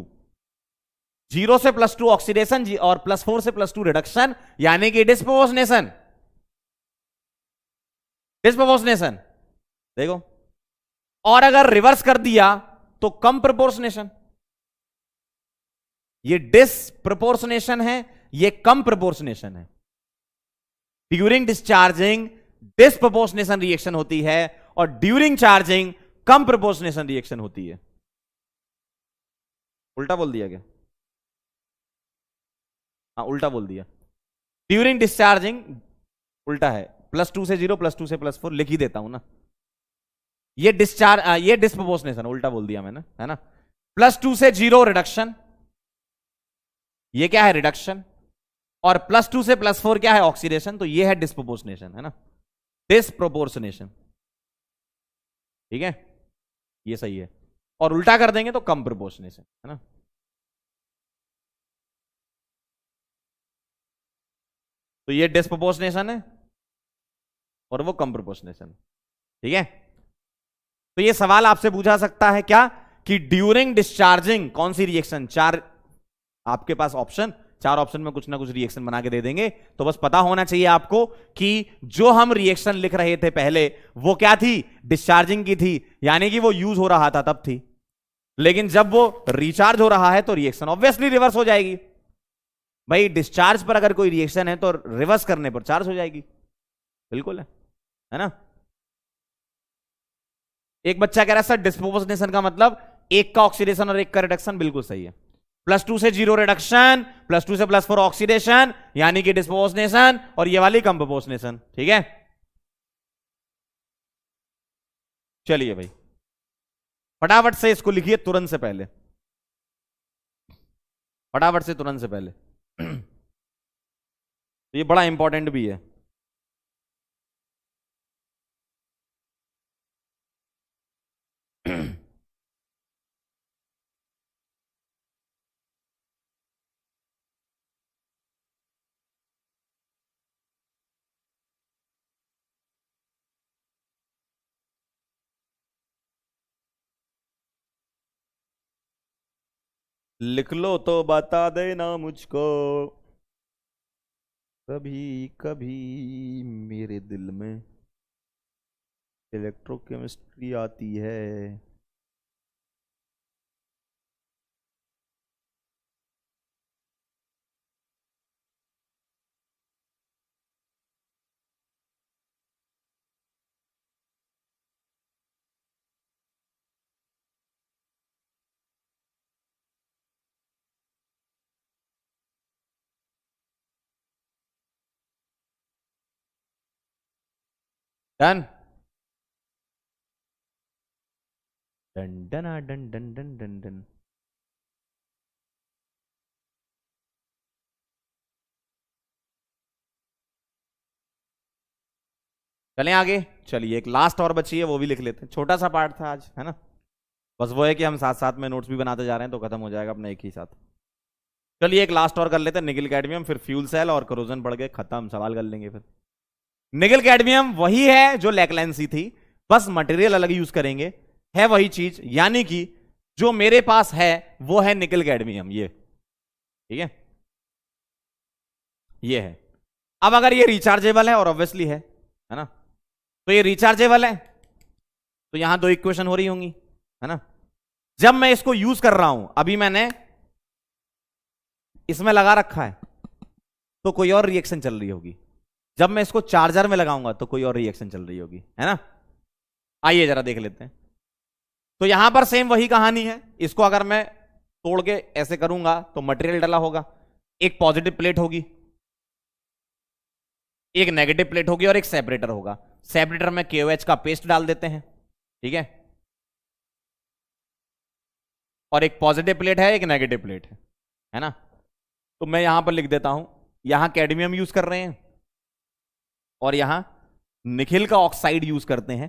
0 से +2 ऑक्सीडेशन और +4 से +2 रिडक्शन, यानी कि डिस्प्रोपोर्शनेशन। डिस्प्रोपोर्शनेशन देखो। और अगर रिवर्स कर दिया तो कम प्रोपोर्शनेशन। ये डिस्प्रोपोर्शनेशन है, ये कम प्रोपोर्शनेशन है। ड्यूरिंग डिस्चार्जिंग डिस्प्रोपोर्शनेशन रिएक्शन होती है, और ड्यूरिंग चार्जिंग कम प्रोपोर्शनेशन रिएक्शन होती है। उल्टा बोल दिया क्या? हाँ, उल्टा बोल दिया। ड्यूरिंग डिस्चार्जिंग उल्टा है, +2 से 0, +2 से +4, लिख ही देता हूं ना। ये डिस्चार्ज, ये डिस्प्रोपोर्शनेशन, उल्टा बोल दिया मैंने, है ना। +2 से 0 रिडक्शन, ये क्या है, रिडक्शन। और +2 से +4 क्या है, ऑक्सीडेशन। तो ये है डिस्प्रोपोर्शनेशन, है ना, डिस्प्रोपोर्शनेशन। ठीक है, ये सही है। और उल्टा कर देंगे तो कम प्रोपोर्शनेशन, है ना। तो ये डिस्प्रोपोर्शनेशन है और वो कम प्रोपोर्शनेशन। ठीक है। तो ये सवाल आपसे पूछा सकता है क्या, कि ड्यूरिंग डिस्चार्जिंग कौन सी रिएक्शन, चार आपके पास ऑप्शन, 4 ऑप्शन में कुछ ना कुछ रिएक्शन बना के दे देंगे। तो बस पता होना चाहिए आपको कि जो हम रिएक्शन लिख रहे थे पहले, वो क्या थी, डिस्चार्जिंग की थी, यानी कि वो यूज हो रहा था तब थी। लेकिन जब वो रिचार्ज हो रहा है तो रिएक्शन ऑब्वियसली रिवर्स हो जाएगी। भाई डिस्चार्ज पर अगर कोई रिएक्शन है तो रिवर्स करने पर चार्ज हो जाएगी। बिल्कुल है ना। एक बच्चा कह रहा है सर डिस्प्रोपोर्शनेशन का मतलब एक का ऑक्सीडेशन और एक का रिडक्शन। बिल्कुल सही है। +2 से 0 रिडक्शन, +2 से +4 ऑक्सीडेशन, यानी कि डिस्प्रोपोर्शनेशन, और ये वाली कंप्रोपोर्शनेशन। ठीक है, चलिए भाई फटाफट से इसको लिखिए तुरंत से पहले, फटाफट से तुरंत से पहले। ये बड़ा इंपॉर्टेंट भी है। लिख लो तो बता देना मुझको, कभी कभी मेरे दिल में इलेक्ट्रोकेमिस्ट्री आती है। Done. Done done done done done done done. चलें आगे। चलिए एक लास्ट और बची है, वो भी लिख लेते हैं। छोटा सा पार्ट था आज, है ना। बस वो है कि हम साथ साथ में नोट्स भी बनाते जा रहे हैं तो खत्म हो जाएगा अपना एक ही साथ। चलिए एक लास्ट और कर लेते हैं, निकिल कैडमियम, फिर फ्यूल सेल और करोजन पढ़ के खत्म, सवाल कर लेंगे फिर। निकिल कैडमियम वही है जो लैक्लेंसी थी, बस मटेरियल अलग यूज करेंगे, है वही चीज। यानी कि जो मेरे पास है वो है निकिल कैडमियम, ये ठीक है, ये है। अब अगर ये रिचार्जेबल है, और ऑब्वियसली है ना, तो ये रिचार्जेबल है, तो यहां दो इक्वेशन हो रही होंगी, है ना। जब मैं इसको यूज कर रहा हूं, अभी मैंने इसमें लगा रखा है तो कोई और रिएक्शन चल रही होगी, जब मैं इसको चार्जर में लगाऊंगा तो कोई और रिएक्शन चल रही होगी, है ना। आइए जरा देख लेते हैं। तो यहां पर सेम वही कहानी है। इसको अगर मैं तोड़ के ऐसे करूंगा तो मटेरियल डला होगा, एक पॉजिटिव प्लेट होगी, एक नेगेटिव प्लेट होगी, और एक सेपरेटर होगा। सेपरेटर में KOH का पेस्ट डाल देते हैं, ठीक है। और एक पॉजिटिव प्लेट है, एक नेगेटिव प्लेट है ना। तो मैं यहां पर लिख देता हूं, यहां कैडमियम यूज कर रहे हैं और यहां निकिल का ऑक्साइड यूज करते हैं।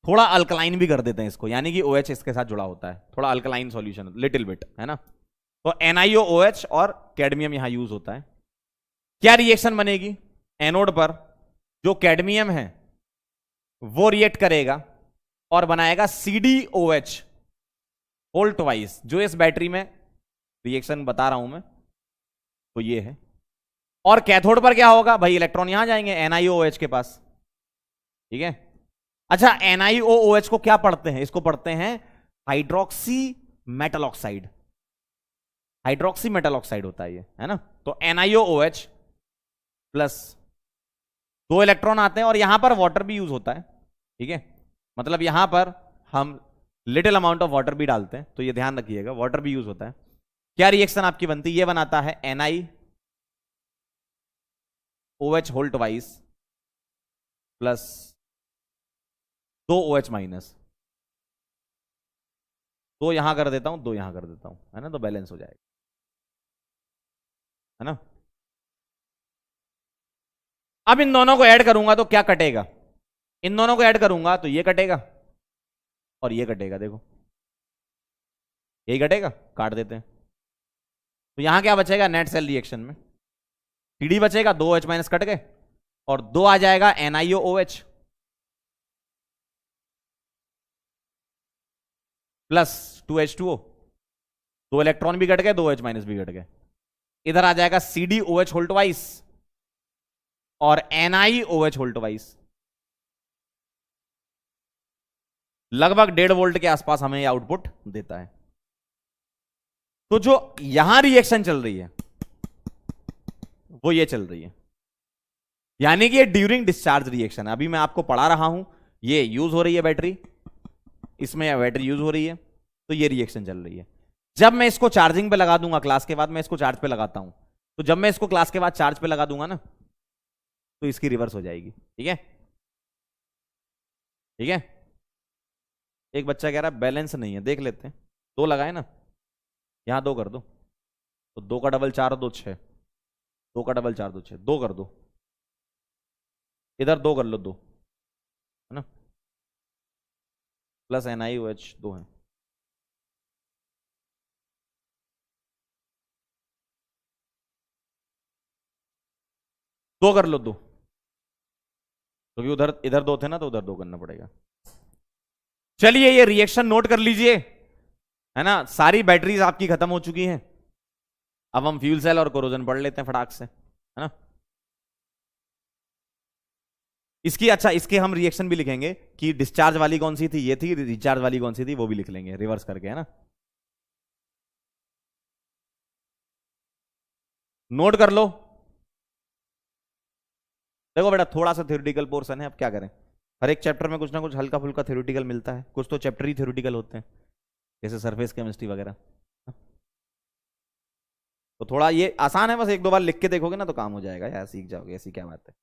थोड़ा अल्कलाइन भी कर देते हैं इसको, यानी कि OH इसके साथ जुड़ा होता है, थोड़ा अल्कलाइन सॉल्यूशन, लिटिल बिट, है ना। तो NiOOH और कैडमियम यहां यूज होता है। क्या रिएक्शन बनेगी? एनोड पर जो कैडमियम है वो रिएक्ट करेगा और बनाएगा CdOH होल ट्वाइस, जो इस बैटरी में रिएक्शन बता रहा हूं मैं, तो ये है। और कैथोड पर क्या होगा भाई? इलेक्ट्रॉन यहां जाएंगे NiOH के पास, ठीक है। अच्छा, NiOOH को क्या पढ़ते हैं? इसको पढ़ते हैं hydroxy metal oxide, hydroxy metal oxide होता है ये, है ना। तो NiOOH प्लस, दो इलेक्ट्रॉन आते हैं, और यहां पर वाटर भी यूज होता है, ठीक है। मतलब यहां पर हम लिटिल अमाउंट ऑफ वाटर भी डालते हैं, तो ये ध्यान रखिएगा, वाटर भी यूज होता है। क्या रिएक्शन आपकी बनती है? ये बनाता है NiOH whole twice plus 2OH minus, दो यहां कर देता हूं, दो यहां कर देता हूं, है ना, तो बैलेंस हो जाएगा, है ना। अब इन दोनों को ऐड करूंगा तो क्या कटेगा? इन दोनों को ऐड करूंगा तो ये कटेगा और ये कटेगा, देखो यही कटेगा, काट देते हैं। तो यहां क्या बचेगा? नेट सेल रिएक्शन में TD बचेगा, 2OH माइनस कट गए, और 2 आ जाएगा NiOOH प्लस 2H2O, दो इलेक्ट्रॉन भी कट गए, 2OH माइनस भी कट गए। इधर आ जाएगा CdOH होल ट्वाइस और NiOH होल ट्वाइस। लगभग 1.5 वोल्ट के आसपास हमें यह आउटपुट देता है। तो जो यहां रिएक्शन चल रही है वो ये चल रही है, यानी कि ये ड्यूरिंग डिस्चार्ज रिएक्शन है। अभी मैं आपको पढ़ा रहा हूं, ये यूज हो रही है बैटरी, इसमें बैटरी यूज हो रही है, तो ये रिएक्शन चल रही है। जब मैं इसको चार्जिंग पे लगा दूंगा, क्लास के बाद मैं इसको चार्ज पे लगाता हूं, तो जब मैं इसको क्लास के बाद चार्ज पे लगा दूंगा ना, तो इसकी रिवर्स हो जाएगी। ठीक है, ठीक है। एक बच्चा कह रहा है बैलेंस नहीं है, देख लेते हैं। 2 लगाए ना, यहां 2 कर दो, तो 2 का डबल 4 2 6, 2 का डबल 4 2 6, 2 कर दो, इधर 2 कर लो, 2 है ना, प्लस NiOH 2 है। दो कर लो, 2, क्योंकि उधर इधर 2 थे ना, तो उधर 2 करना पड़ेगा। चलिए ये रिएक्शन नोट कर लीजिए, है ना। सारी बैटरीज आपकी खत्म हो चुकी हैं। अब हम फ्यूल सेल और कोरोजन पढ़ लेते हैं फटाक से, है ना। इसकी अच्छा, इसके हम रिएक्शन भी लिखेंगे कि डिस्चार्ज वाली कौन सी थी, ये थी, रिचार्ज वाली कौन सी थी, वो भी लिख लेंगे रिवर्स करके, है ना। नोट कर लो। देखो बेटा, थोड़ा सा थ्योरेटिकल पोर्शन है, अब क्या करें, हर एक चैप्टर में कुछ ना कुछ हल्का फुल्का थ्योरेटिकल मिलता है, कुछ तो चैप्टर ही थ्योरेटिकल होते हैं, जैसे सरफेस केमिस्ट्री वगैरह। तो थोड़ा ये आसान है, बस 1-2 बार लिख के देखोगे ना तो काम हो जाएगा यार, सीख जाओगे, ऐसी क्या बात है।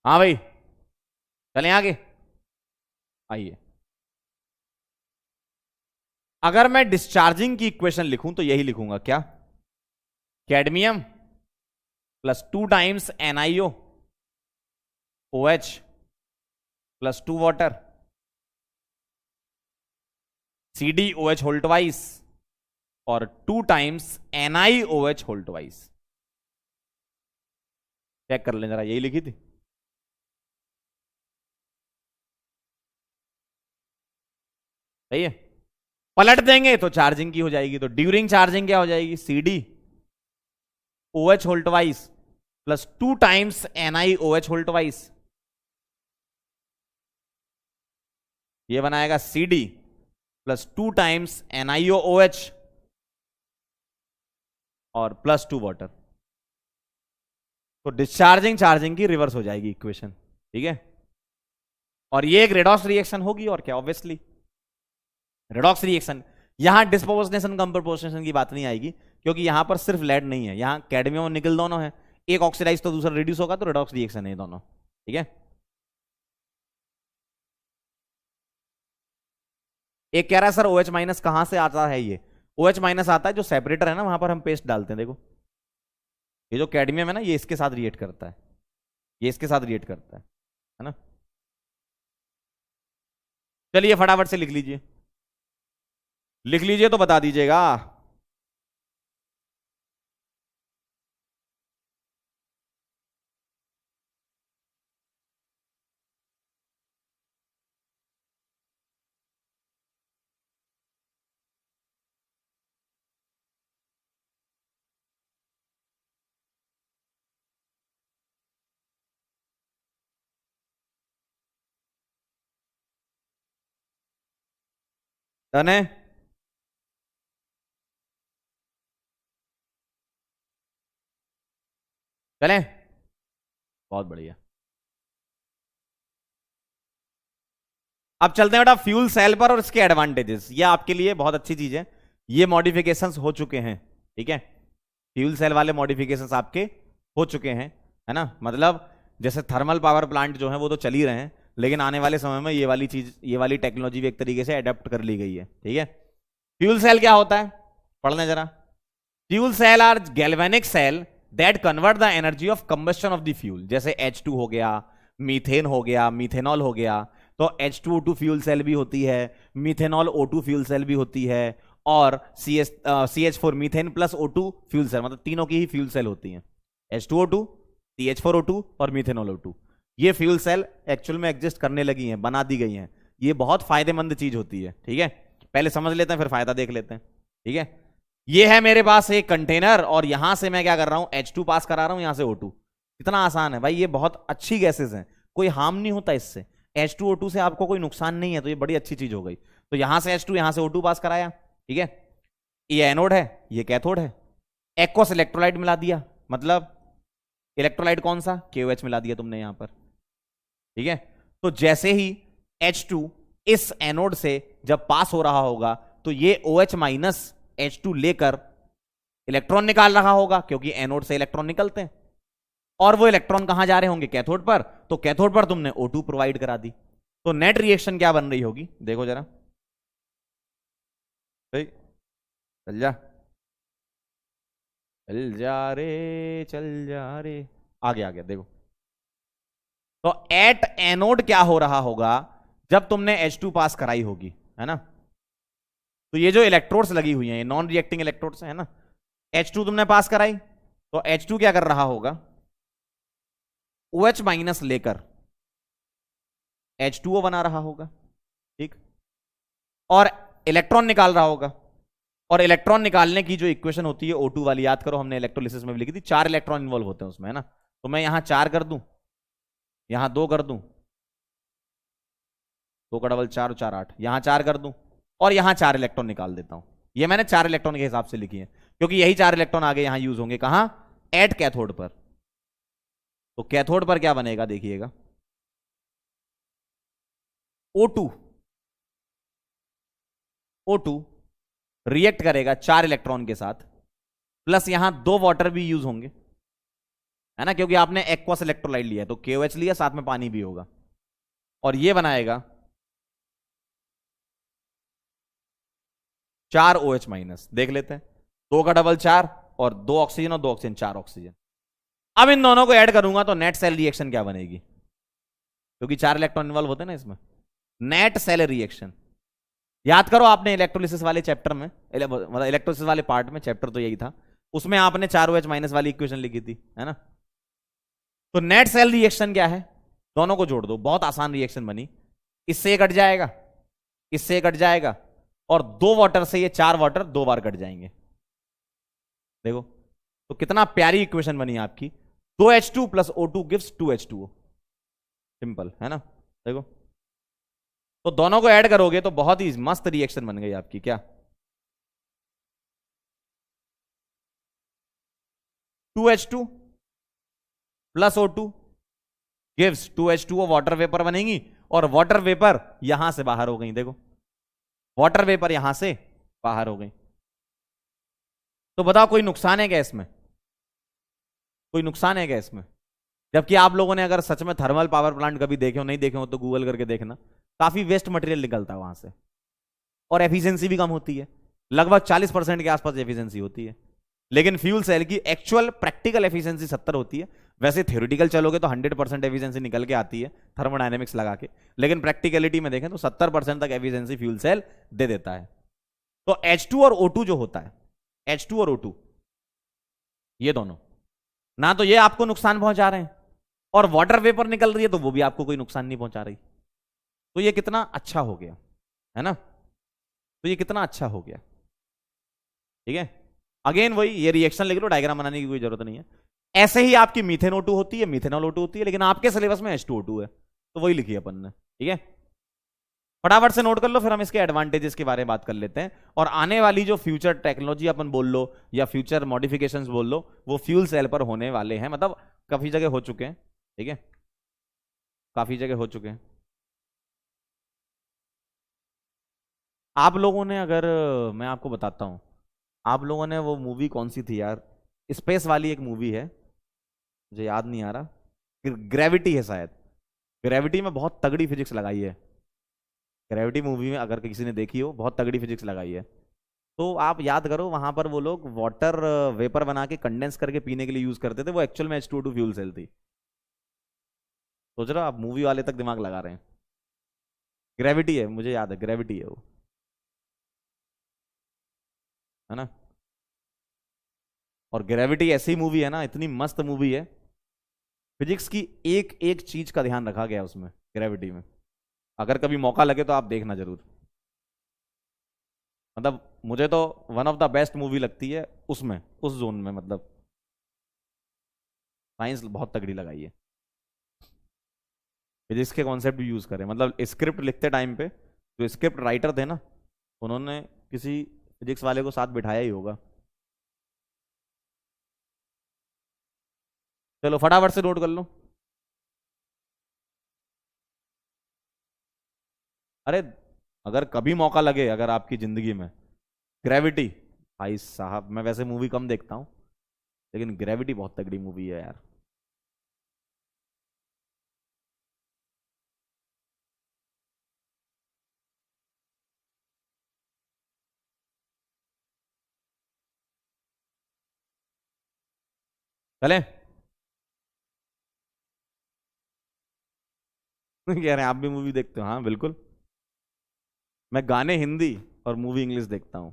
हाँ भाई, चलें आगे, आइए। अगर मैं डिस्चार्जिंग की इक्वेशन लिखूं तो यही लिखूंगा, क्या, cadmium plus 2 times NiO OH plus 2 water CdOH whole twice और 2 times NiOH whole twice. Check कर लें जरा, यही लिखी थी। सही है, पलट देंगे तो चार्जिंग की हो जाएगी, तो ड्यूरिंग चार्जिंग क्या हो जाएगी, CdOH whole twice plus 2 times NiOH whole twice. ये बनाएगा CD प्लस 2 टाइम्स NiOH और प्लस 2 वाटर। तो डिस्चार्जिंग चार्जिंग की रिवर्स हो जाएगी इक्वेशन, ठीक है। और ये एक रेडॉक्स रिएक्शन होगी, और क्या, ऑब्वियसली रेडॉक्स रिएक्शन। यहां डिस्प्रोपोर्शनेशन कम प्रोपोर्शनेशन की बात नहीं आएगी, क्योंकि यहां पर सिर्फ लेड नहीं है, यहां कैडमियम और निकल दोनों है, एक ऑक्सीडाइज तो दूसरा रिड्यूस होगा, तो रेडॉक्स रिएक्शन है ये दोनों, ठीक है। एक कह रहा है सर OH माइनस कहां से आता है, ये OH माइनस आता है जो सेपरेटर है ना, वहां पर हम पेस्ट डालते हैं। देखो ये जो कैडमियम है ना, ये इसके साथ रिएक्ट करता है, ये इसके साथ रिएक्ट करता है ना। चलिए फटाफट से लिख लीजिए, लिख लीजिए तो बता दीजिएगा। डन है, चलें, बहुत बढ़िया। अब चलते हैं बेटा फ्यूल सेल पर और इसके एडवांटेजेस। ये आपके लिए बहुत अच्छी चीज है, ये मॉडिफिकेशंस हो चुके हैं, ठीक है। फ्यूल सेल वाले मॉडिफिकेशंस आपके हो चुके हैं, है ना। मतलब जैसे थर्मल पावर प्लांट जो है वो तो चल ही रहे हैं, लेकिन आने वाले समय में ये वाली चीज, ये वाली टेक्नोलॉजी भी एक तरीके से अडेप्ट कर ली गई है, ठीक है। फ्यूल सेल क्या होता है, पढ़ने जरा। Fuel cell are galvanic cell that convert the energy of combustion of the fuel. जैसे H2 हो गया, मीथेन हो गया, मीथेनॉल हो गया, तो H2O2 फ्यूल सेल भी होती है, मीथेनॉल O2 फ्यूल सेल भी होती है, और CH4 methane plus O2 fuel cell, मतलब तीनों की ही फ्यूल सेल होती हैं, H2O2, CH4O2 और मीथेनॉल O2। ये फ्यूल सेल एक्चुअल में एग्जिस्ट करने लगी हैं, बना दी गई हैं। ये बहुत फायदेमंद चीज होती है, ठीक है। पहले समझ लेते हैं फिर फायदा देख लेते हैं, ठीक है। ये है मेरे पास एक कंटेनर और यहां से मैं क्या कर रहा हूं, H2 पास करा रहा हूं, यहां से O2। कितना आसान है भाई, ये बहुत अच्छी गैसेस हैं, कोई हार्म नहीं होता इससे। H2O2 से आपको कोई नुकसान नहीं है, तो ये बड़ी अच्छी चीज हो गई। तो यहां से H2, यहां से O2 पास कराया, ठीक है। ये एनोड है, ये कैथोड है। एक्वस इलेक्ट्रोलाइट मिला दिया, मतलब इलेक्ट्रोलाइट कौन सा, KOH मिला दिया तुमने यहां पर, ठीक है। तो जैसे ही H2 इस एनोड से जब पास हो रहा होगा तो ये OH माइनस H2 लेकर इलेक्ट्रॉन निकाल रहा होगा, क्योंकि एनोड से इलेक्ट्रॉन निकलते हैं। और वो इलेक्ट्रॉन कहां जा रहे होंगे, कैथोड पर। तो कैथोड पर तुमने O2 प्रोवाइड करा दी। तो नेट रिएक्शन क्या बन रही होगी, देखो जरा, चल जा, चल जा रे, चल जा रे, आगे आ गया देखो। तो एट एनोड क्या हो रहा होगा, जब तुमने H2 पास कराई होगी, है ना। तो ये जो इलेक्ट्रोड्स लगी हुई हैं, ये नॉन रिएक्टिंग इलेक्ट्रोड्स है ना। H2 तुमने पास कराई, तो H2 क्या कर रहा होगा, OH माइनस लेकर H2O बना रहा होगा, ठीक। और इलेक्ट्रॉन निकाल रहा होगा। और इलेक्ट्रॉन निकालने की जो इक्वेशन होती है O2 वाली, याद करो हमने इलेक्ट्रोलिसिस में भी लिखी थी, 4 इलेक्ट्रॉन इन्वॉल्व होते हैं उसमें, है ना। तो मैं यहां 4 कर दूं, यहां 2 कर दूं, 2 का डबल 4 और 4 8, यहां 4 कर दूं और यहां 4 इलेक्ट्रॉन निकाल देता हूं। ये मैंने 4 इलेक्ट्रॉन के हिसाब से लिखी है, क्योंकि यही 4 इलेक्ट्रॉन आगे यहां यूज होंगे, कहां, एट कैथोड पर। तो कैथोड पर क्या बनेगा देखिएगा, O2 रिएक्ट करेगा 4 इलेक्ट्रॉन के साथ, प्लस यहां 2 वाटर भी यूज होंगे, है ना, क्योंकि आपने एक्वस इलेक्ट्रोलाइट लिया है, तो KOH लिया, साथ में पानी भी होगा। और ये बनाएगा 4 OH माइनस, देख लेते हैं, 2 का डबल 4 और 2 ऑक्सीजन और 2 ऑक्सीजन, 4 ऑक्सीजन। अब इन दोनों को ऐड करूंगा तो नेट सेल रिएक्शन क्या बनेगी, क्योंकि 4 इलेक्ट्रॉन इन्वॉल्व होते हैं ना इसमें। नेट सेल रिएक्शन, याद करो आपने इलेक्ट्रोलिसिस वाले चैप्टर में, मतलब इलेक्ट्रोलिसिस वाले पार्ट में, चैप्टर तो यही था, उसमें आपने 4 OH माइनस वाली इक्वेशन लिखी थी, है ना। तो नेट सेल रिएक्शन क्या है, दोनों को जोड़ दो, बहुत आसान रिएक्शन बनी। इससे ये कट जाएगा, इससे ये कट जाएगा, और 2 वाटर से ये 4 वाटर 2 बार कट जाएंगे, देखो। तो कितना प्यारी इक्वेशन बनी आपकी, 2H2 plus O2 gives 2H2O, simple है ना, देखो। तो दोनों को ऐड करोगे तो बहुत ही मस्त रिएक्शन बन गई आपकी, क्या, 2H2 plus O2 gives 2H2O, water vapour बनेगी, और वाटर वेपर यहां से बाहर हो गई, देखो, वाटर वेपर यहां से बाहर हो गई। तो बताओ कोई नुकसान है क्या इसमें, कोई नुकसान है क्या इसमें। जबकि आप लोगों ने अगर सच में थर्मल पावर प्लांट कभी देखे हो, नहीं देखे हो तो गूगल करके देखना, काफी वेस्ट मटेरियल निकलता है वहां से, और एफिशिएंसी भी कम होती है, लगभग 40% के आसपास एफिशिएंसी होती है। लेकिन फ्यूल सेल की एक्चुअल प्रैक्टिकल एफिशिएंसी 70 होती है। वैसे थ्योरेटिकल चलोगे तो 100% एफिशिएंसी निकल के आती है थर्मोडायनेमिक्स लगा के, लेकिन प्रैक्टिकलिटी में देखें तो 70% तक एफिशिएंसी फ्यूल सेल दे देता है। तो H2 और O2 जो होता है, H2 और O2 ये दोनों, ना तो ये आपको नुकसान पहुंचा रहे हैं, और वाटर वेपर निकल रही है तो वो भी आपको कोई नुकसान नहीं पहुंचा रही। तो ये कितना अच्छा हो गया, है ना। तो ये कितना अच्छा हो गया, ठीक है। अगेन वही, ये रिएक्शन लिख लो, डायग्राम बनाने की कोई जरूरत नहीं है। ऐसे ही आपकी मीथेन O2 होती है, मिथेनॉल O2 होती है, लेकिन आपके सिलेबस में H2O2 है, तो वही लिखी अपन ने, ठीक है। फटाफट से नोट कर लो, फिर हम इसके एडवांटेजेस के बारे में बात कर लेते हैं। और आने वाली जो फ्यूचर टेक्नोलॉजी अपन बोल लो या फ्यूचर मॉडिफिकेशंस बोल लो, वो फ्यूल सेल पर होने वाले हैं, मतलब काफी जगह हो चुके हैं, ठीक है, काफी जगह हो चुके हैं। आप लोगों ने, अगर मैं आपको बताता हूं, आप लोगों ने वो मूवी कौन सी थी यार, स्पेस वाली एक मूवी है, मुझे याद नहीं आ रहा, ग्रेविटी है शायद। ग्रेविटी में बहुत तगड़ी फिजिक्स लगाई है, ग्रेविटी मूवी में अगर किसी ने देखी हो, बहुत तगड़ी फिजिक्स लगाई है। तो आप याद करो, वहां पर वो लोग वाटर वेपर बना के कंडेंस करके पीने के लिए यूज करते थे, वो एक्चुअल में H2O2 फ्यूल सेल थी। सोच रहे हो आप, मूवी वाले तक दिमाग लगा रहे हैं। ग्रेविटी है, मुझे याद है, ग्रेविटी है वो, है ना। और ग्रेविटी ऐसी मूवी है ना, इतनी मस्त मूवी है, फिजिक्स की एक एक चीज का ध्यान रखा गया उसमें, ग्रेविटी में। अगर कभी मौका लगे तो आप देखना जरूर। मतलब मुझे तो one of the best movie लगती है उसमें, उस जोन में। मतलब साइंस बहुत तगड़ी लगाई है। फिजिक्स के कॉन्सेप्ट भी यूज करें, मतलब स्क्रिप्ट लिखते टाइम पे जो स्क्रिप्ट राइटर थे ना, उन्होंने किसी फिजिक्स वाले को साथ बिठाया ही होगा। चलो फटाफट से नोट कर लो। अरे अगर कभी मौका लगे, अगर आपकी जिंदगी में, ग्रेविटी। भाई साहब मैं वैसे मूवी कम देखता हूँ, लेकिन ग्रेविटी बहुत तगड़ी मूवी है यार। चले कह रहे हैं आप भी मूवी देखते हो? हाँ बिल्कुल। मैं गाने हिंदी और मूवी इंग्लिश देखता हूँ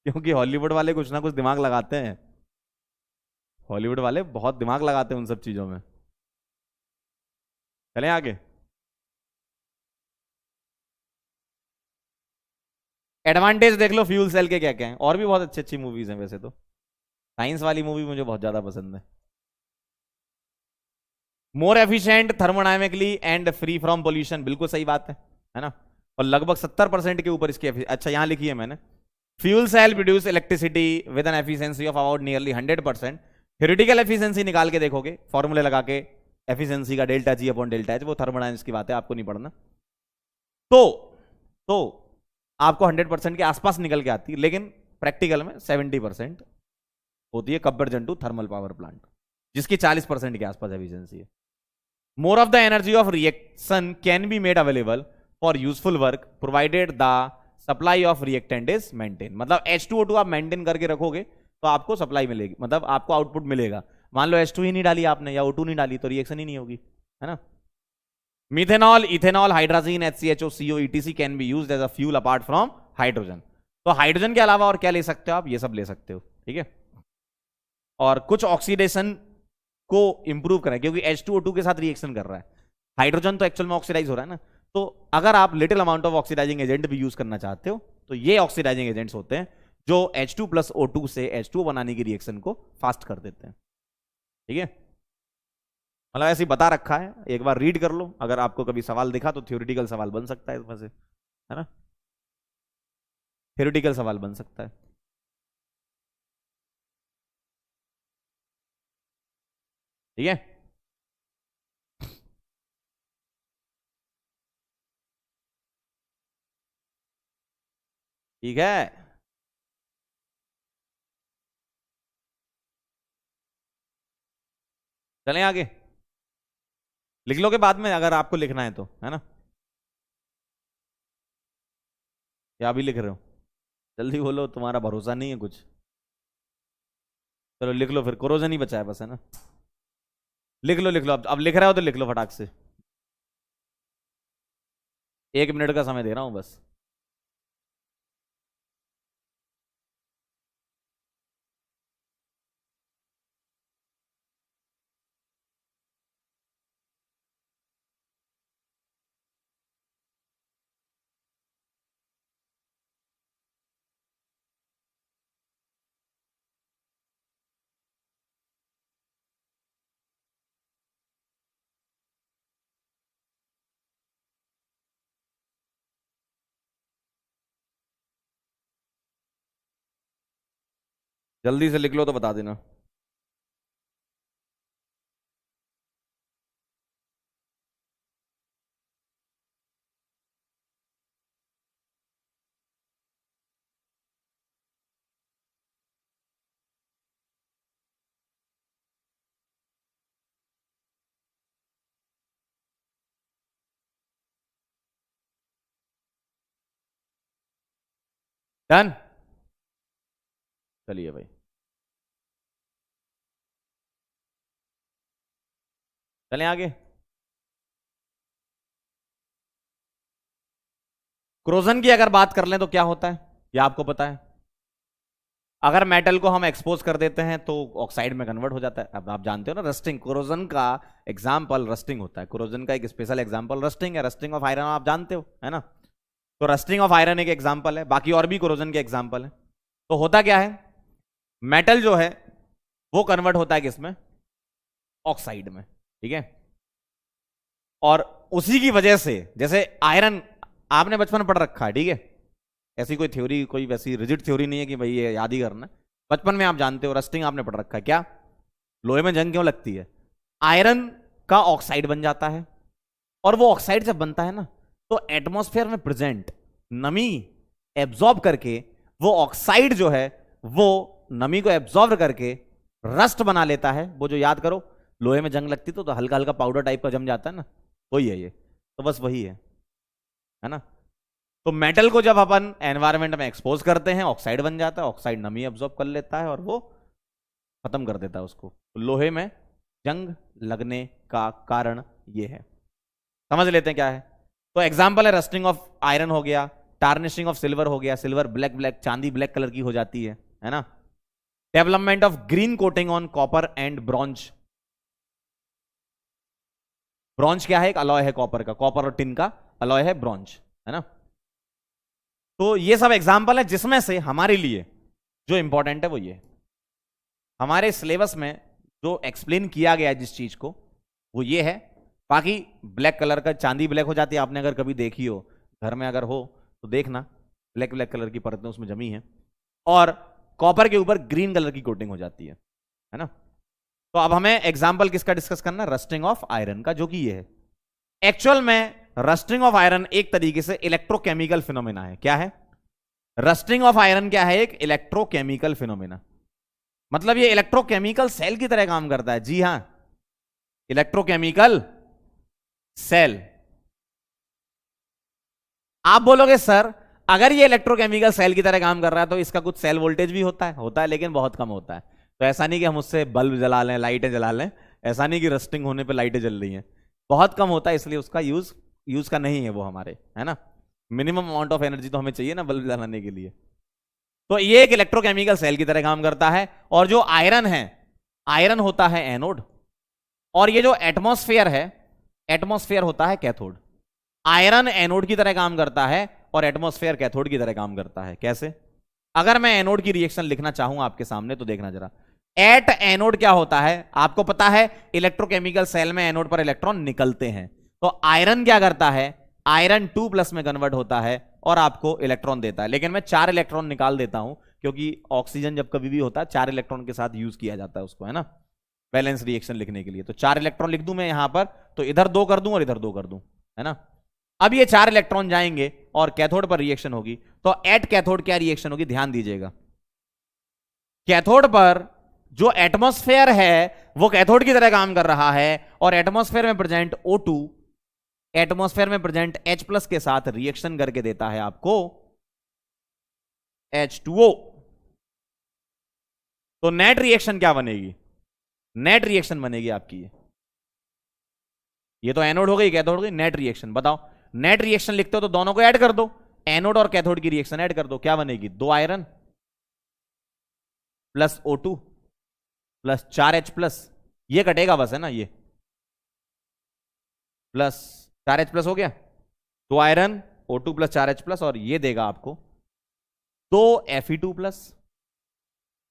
क्योंकि हॉलीवुड वाले कुछ ना कुछ दिमाग लगाते हैं। हॉलीवुड वाले बहुत दिमाग लगाते हैं उन सब चीजों में। चलें आगे। एडवांटेज देख लो फ्यूल सेल के क्या क्या है, और भी बहुत अच्छी अच्छी मूवीज हैं वैसे तो। साइंस वाली मूवी मुझे बहुत ज्यादा पसंद है। More efficient thermodynamically and free from pollution, बिल्कुल सही बात है ना। और लगभग 70% के ऊपर इसकी अच्छा यहाँ लिखी है मैंने। Fuel cell produce electricity with an efficiency of about nearly 100%। Theoretical efficiency निकाल के देखोगे फॉर्मूले लगा के, एफिशिएंसी का delta G upon delta H, वो थर्मोडायनेमिक्स की बात है, आपको नहीं पढ़ना। तो तो आपको 100% के आसपास निकल के आती है, लेकिन प्रैक्टिकल में 70% होती है comparison to thermal power plant, जिसकी 40% के आसपास एफिशिएंसी है। More of the energy of reaction can be made available for useful work provided the supply of reactant is maintain. मतलब H2O2 आप मेंटेन करके रखोगे तो आपको सप्लाई मिलेगी, मतलब आपको आउटपुट मिलेगा। मान लो H2 ही नहीं डाली आपने या O2 नहीं डाली तो रिएक्शन ही नहीं होगी, है ना। Methanol, ethanol, hydrogen, HCHO, CO, ETC can be used as a fuel apart from hydrogen. तो हाइड्रोजन के अलावा और क्या ले सकते हो आप? ये सब ले सकते हो, ठीक है। और कुछ ऑक्सीडेशन को इंप्रूव करें, क्योंकि H2O2 के साथ रिएक्शन कर रहा है। हाइड्रोजन तो एक्चुअल में ऑक्सीडाइज हो रहा है ना। तो अगर आप little amount of oxidising agent भी यूज करना चाहते हो तो ये ऑक्सीडाइजिंग एजेंट्स होते हैं जो H2 प्लस O2 से H2O बनाने की रिएक्शन को फास्ट कर देते हैं, ठीक है। मतलब ऐसे ही बता रखा है, एक बार रीड कर लो। अगर आपको कभी सवाल दिखा तो थ्योरेटिकल सवाल बन सकता है इसमें से, है ना। थ्योरेटिकल सवाल बन सकता है। ठीक है। ठीक है। चलें आगे। लिख लो के बाद में अगर आपको लिखना है तो, है ना। या अभी लिख रहे हो? जल्दी बोलो, तुम्हारा भरोसा नहीं है कुछ। चलो लिख लो फिर, कोरोजन ही बचा है बस, है ना। लिख लो लिख लो, अब लिख रहे हो तो लिख लो फटाक से। 1 मिनट का समय दे रहा हूं बस। जल्दी से लिख लो तो बता देना। डन। चलिए भाई, चलें आगे। क्रोजन की अगर बात कर लें तो क्या होता है, ये आपको पता है। अगर मेटल को हम एक्सपोज कर देते हैं तो ऑक्साइड में कन्वर्ट हो जाता है। अब आप जानते हो ना रस्टिंग, कोरोजन का एग्जाम्पल रस्टिंग होता है। कोरोजन का एक स्पेशल एग्जाम्पल रस्टिंग है। रस्टिंग ऑफ आयरन आप जानते हो, है ना। तो रस्टिंग ऑफ आयरन एक एग्जाम्पल है, बाकी और भी कोरोजन के एग्जाम्पल है। तो होता क्या है, मेटल जो है वो कन्वर्ट होता है किसमें, ऑक्साइड में, ठीक है। और उसी की वजह से, जैसे आयरन आपने बचपन में पढ़ रखा है, ठीक है, ऐसी कोई थ्योरी, कोई वैसी रिजिड थ्योरी नहीं है कि भाई ये याद ही करना है। बचपन में आप जानते हो रस्टिंग आपने पढ़ रखा है। क्या लोहे में जंग क्यों लगती है, आयरन का ऑक्साइड बन जाता है, और वो ऑक्साइड जब बनता है ना तो एटमॉस्फेयर में प्रेजेंट नमी एब्जॉर्ब करके वो ऑक्साइड जो है वो नमी को एब्जॉर्ब करके रस्ट बना लेता है। वो जो याद करो लोहे में जंग लगती तो हल्का हल्का पाउडर टाइप का जम जाता है ना, वही है ये। तो बस वही है ना। तो मेटल को जब अपन एनवायरनमेंट में एक्सपोज करते हैं ऑक्साइड बन जाता है, ऑक्साइड नमी एब्जॉर्ब कर लेता है और वो खत्म कर देता है उसको। तो लोहे में जंग लगने का कारण ये है। समझ लेते हैं क्या है। तो एग्जांपल है रस्टिंग ऑफ आयरन हो गया, टार्निशिंग ऑफ सिल्वर हो गया, सिल्वर ब्लैक ब्लैक, चांदी ब्लैक कलर की हो जाती है ना। Development of green coating on copper and bronze. Bronze क्या है, एक अलॉय है कॉपर का, कॉपर और टिन का अलॉय है ब्रॉन्ज, है ना। तो ये सब एग्जांपल है जिसमें से हमारे लिए जो इंपॉर्टेंट है वो ये, हमारे सिलेबस में जो एक्सप्लेन किया गया है जिस चीज को वो ये है। बाकी ब्लैक कलर का चांदी ब्लैक हो जाती है, आपने अगर कभी देखी हो घर में अगर हो तो देखना, ब्लैक ब्लैक कलर की परतें उसमें जमी है, और कॉपर के ऊपर ग्रीन कलर की कोटिंग हो जाती है ना। तो अब हमें एग्जाम्पल किसका डिस्कस करना है, रस्टिंग ऑफ आयरन का, जो कि ये है। एक्चुअल में रस्टिंग ऑफ आयरन एक तरीके से इलेक्ट्रोकेमिकल फिनोमेना है। क्या है, रस्टिंग ऑफ आयरन क्या है, एक इलेक्ट्रोकेमिकल फिनोमेना। मतलब ये इलेक्ट्रोकेमिकल सेल की तरह काम करता है। जी हां, इलेक्ट्रोकेमिकल सेल। आप बोलोगे सर अगर ये इलेक्ट्रोकेमिकल सेल की तरह काम कर रहा है तो इसका कुछ सेल वोल्टेज भी होता है लेकिन बहुत कम होता है। तो ऐसा नहीं कि हम उससे बल्ब जला लें, लाइटें जला लें, ऐसा नहीं कि रस्टिंग होने पे लाइटें जल रही हैं, बहुत कम होता है, इसलिए उसका यूज का नहीं है वो हमारे, है ना। मिनिमम अमाउंट ऑफ एनर्जी तो हमें चाहिए ना बल्ब जलाने के लिए। तो ये एक इलेक्ट्रोकेमिकल सेल की तरह काम करता है। और जो आयरन है, आयरन होता है एनोड, और ये जो एटमॉस्फेयर है, एटमॉस्फेयर होता है कैथोड। आयरन एनोड की तरह काम करता है और एटमॉस्फेयर कैथोड की तरह काम करता है। कैसे, अगर मैं एनोड की रिएक्शन लिखना चाहूं आपके सामने तो देखना जरा। एट एनोड क्या होता है आपको पता है, इलेक्ट्रोकेमिकल सेल में एनोड पर इलेक्ट्रॉन निकलते हैं। तो आयरन क्या करता है, आयरन 2+ में कन्वर्ट होता है और आपको इलेक्ट्रॉन देता है। लेकिन मैं 4 इलेक्ट्रॉन निकाल देता हूं क्योंकि ऑक्सीजन जब कभी भी होता है 4 इलेक्ट्रॉन के साथ यूज किया जाता है उसको, है ना, बैलेंस रिएक्शन लिखने के लिए। तो 4 इलेक्ट्रॉन लिख दूं मैं यहां पर, तो इधर 2 कर दूं और इधर 2 कर दूं, है ना। अब ये 4 इलेक्ट्रॉन जाएंगे और कैथोड पर रिएक्शन होगी। तो एट कैथोड क्या रिएक्शन होगी, ध्यान दीजिएगा। कैथोड पर जो एटमॉस्फेयर है वो कैथोड की तरह काम कर रहा है, और एटमॉस्फेयर में प्रेजेंट O2 एटमॉस्फेयर में प्रेजेंट H+ के साथ रिएक्शन करके देता है आपको H2O। तो नेट रिएक्शन क्या बनेगी, नेट रिएक्शन बनेगी आपकी ये तो एनोड हो गई, कैथोड हो गई, नेट रिएक्शन बताओ। नेट रिएक्शन लिखते हो तो दोनों को ऐड कर दो, एनोड और कैथोड की रिएक्शन ऐड कर दो, क्या बनेगी, 2 iron plus O2 plus 4H+, ये कटेगा बस, है ना, ये प्लस 4H+ हो गया, 2 आयरन O2 प्लस 4H+, और ये देगा आपको 2 Fe2+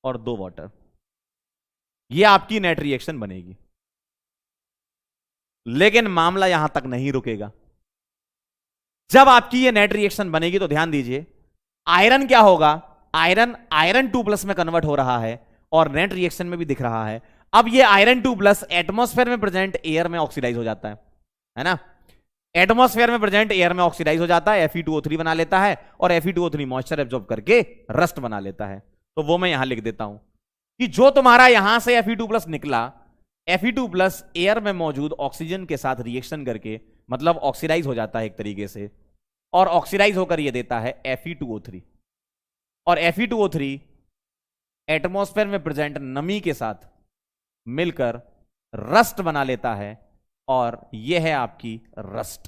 और 2 वाटर। ये आपकी नेट रिएक्शन बनेगी। लेकिन मामला यहां तक नहीं रुकेगा। जब आपकी ये नेट रिएक्शन बनेगी तो ध्यान दीजिए, आयरन क्या होगा, आयरन 2+ में कन्वर्ट हो रहा है और नेट रिएक्शन में भी दिख रहा है। अब ये आयरन 2+ एटमॉस्फेयर में प्रेजेंट एयर में ऑक्सीडाइज हो जाता है ना। एटमॉस्फेयर में प्रेजेंट एयर में ऑक्सीडाइज हो जाता है, Fe2O3 बना लेता है, और Fe2O3 मॉइस्चर एब्जॉर्ब करके रस्ट बना लेता है। तो वो मैं यहां लिख देता हूं कि जो तुम्हारा यहां से Fe2+ निकला, Fe2+ एयर में मौजूद ऑक्सीजन के साथ रिएक्शन करके मतलब ऑक्सीडाइज हो जाता है एक तरीके से, और ऑक्सीडाइज होकर यह देता है Fe2O3, और Fe2O3 एटमॉस्फेयर में प्रेजेंट नमी के साथ मिलकर रस्ट बना लेता है, और यह है आपकी रस्ट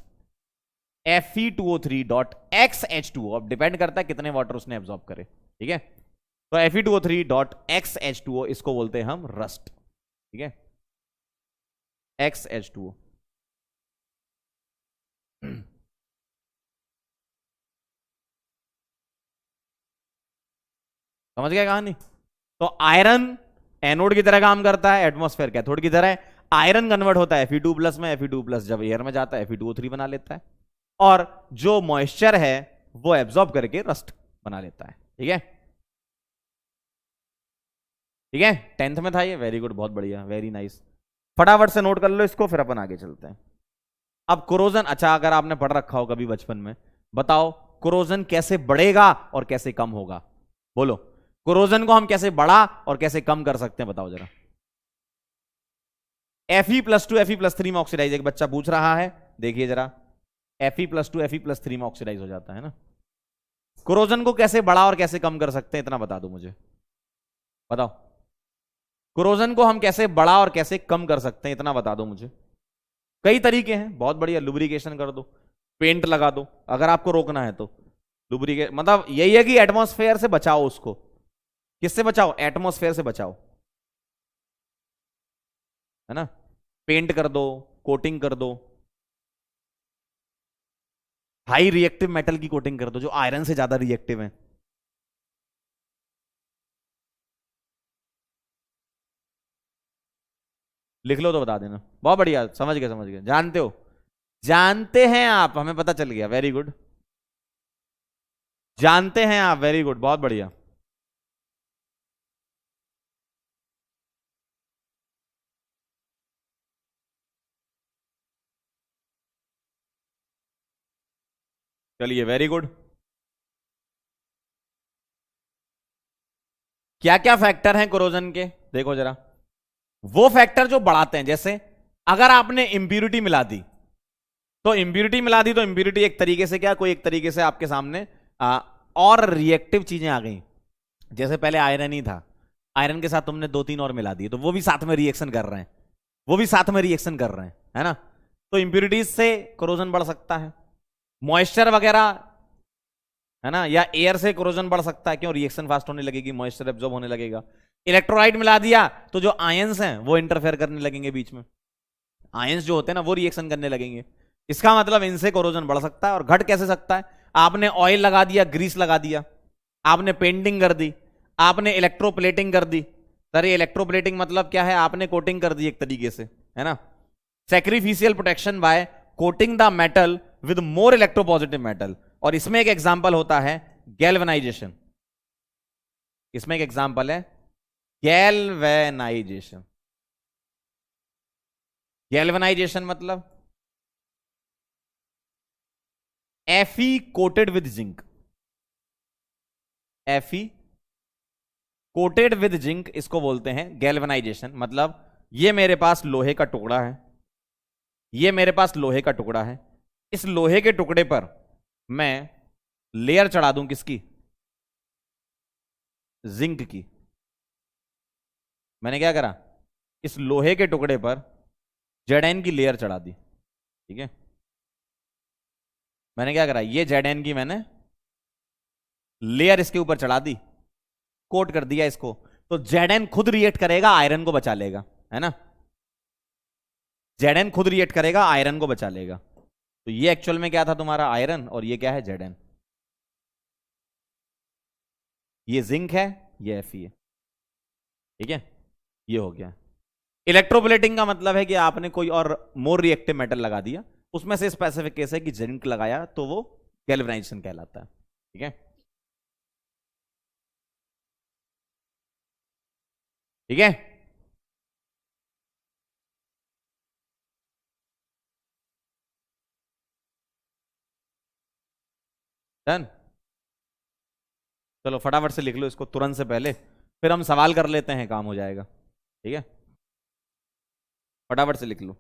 Fe2O3.XH2O। अब डिपेंड करता है कितने वाटर उसने एब्जॉर्ब करे, ठीक है। तो Fe2O3.XH2O इसको बोलते हैं हम रस्ट, ठीक है, XH2O। समझ गया कहानी? तो आयरन एनोड की तरह काम करता है, एटमॉस्फेयर कैथोड की तरह। आयरन कन्वर्ट होता है Fe2+ में, Fe2+ जब एयर में जाता है Fe2O3 बना लेता है, और जो मॉइस्चर है वो एब्जॉर्ब करके रस्ट बना लेता है, ठीक है, ठीक है। 10th में था ये, वेरी गुड, बहुत बढ़िया, वेरी नाइस। फटाफट से नोट कर लो इसको, फिर अपन आगे चलते हैं। अब कोरोजन, अच्छा अगर आपने पढ़ रखा हो कभी बचपन में, बताओ कोरोजन कैसे बढ़ेगा और कैसे कम होगा? बोलो, कोरोजन को हम कैसे बढ़ा और कैसे कम कर सकते हैं, बताओ जरा। Fe+2 Fe+3 में ऑक्सीडाइज, एक बच्चा पूछ रहा है, देखिए जरा, Fe+2 Fe+3 में ऑक्सीडाइज हो जाता है ना। कोरोजन को कैसे बढ़ा और कैसे कम कर सकते हैं, इतना बता दो मुझे, बताओ। कोरोजन को हम कैसे बढ़ा और कैसे कम कर सकते हैं, इतना बता दो मुझे। कई तरीके हैं, बहुत बढ़िया, लुब्रिकेशन कर दो, पेंट लगा दो, अगर आपको रोकना है तो। लुब्रिकेट मतलब यही है कि एटमॉस्फेयर से बचाओ उसको। किससे बचाओ? एटमॉस्फेयर से बचाओ, है ना। पेंट कर दो, कोटिंग कर दो, हाई रिएक्टिव मेटल की कोटिंग कर दो जो आयरन से ज्यादा रिएक्टिव है। लिख लो तो बता देना, बहुत बढ़िया, समझ गए समझ गए, जानते हो, जानते हैं आप, हमें पता चल गया, वेरी गुड, जानते हैं आप, वेरी गुड, बहुत बढ़िया। चलिए, वेरी गुड। क्या क्या फैक्टर हैं कोरोजन के, देखो जरा। वो फैक्टर जो बढ़ाते हैं, जैसे अगर आपने इंप्यूरिटी मिला दी, तो इंप्यूरिटी एक तरीके से क्या, कोई एक तरीके से आपके सामने और रिएक्टिव चीजें आ गई। जैसे पहले आयरन ही था, आयरन के साथ तुमने 2-3 और मिला दिए, तो वो भी साथ में रिएक्शन कर रहे हैं, वो भी साथ में रिएक्शन कर रहे हैं, है ना। तो इंप्यूरिटीज से कोरोजन बढ़ सकता है। मॉइस्चर वगैरह, है ना, या एयर से कोरोजन बढ़ सकता है, क्यों, रिएक्शन फास्ट होने लगेगी, मॉइस्चर एब्जॉर्ब होने लगेगा। इलेक्ट्रोलाइट मिला दिया तो जो आयंस हैं वो इंटरफेयर करने लगेंगे बीच में, आयंस जो होते हैं ना वो रिएक्शन करने लगेंगे। इसका मतलब इनसे कोरोजन बढ़ सकता है। और घट कैसे सकता है? आपने ऑयल लगा दिया, ग्रीस लगा दिया, आपने पेंटिंग कर दी, आपने इलेक्ट्रोप्लेटिंग कर दी। सर ये इलेक्ट्रोप्लेटिंग मतलब क्या है? आपने कोटिंग कर दी एक तरीके से, है ना। Sacrificial protection bye coating the metal with more electropositive metal. और इसमें एक एग्जांपल होता है गैल्वेनाइजेशन, इसमें एक एग्जांपल है गैल्वेनाइजेशन। गैल्वेनाइजेशन मतलब F E coated with zinc, F E coated with zinc, इसको बोलते हैं गैल्वेनाइजेशन। मतलब ये मेरे पास लोहे का टुकड़ा है, ये मेरे पास लोहे का टुकड़ा है, इस लोहे के टुकड़े पर मैं लेयर चढ़ा दूं, किसकी? जिंक की। मैंने क्या करा? इस लोहे के टुकड़े पर जेड की लेयर चढ़ा दी, ठीक है। मैंने क्या करा? ये जेड की मैंने लेयर इसके ऊपर चढ़ा दी, कोट कर दिया इसको। तो जेड खुद रिएक्ट करेगा, आयरन को बचा लेगा, है ना। जेड खुद रिएक्ट करेगा, आयरन को बचा लेगा। तो ये एक्चुअल में क्या था? तुम्हारा आयरन, और ये क्या है? जेड। ये जिंक है, ये एफी है, ठीक है। ये हो गया। इलेक्ट्रोप्लेटिंग का मतलब है कि आपने कोई और मोर रिएक्टिव मेटल लगा दिया, उसमें से स्पेसिफिक केस है कि जिंक लगाया, तो वो गैल्वेनाइजेशन कहलाता है, ठीक है, ठीक है। डन। चलो फटाफट से लिख लो इसको तुरंत से पहले, फिर हम सवाल कर लेते हैं, काम हो जाएगा, ठीक है। फटाफट से लिख लो।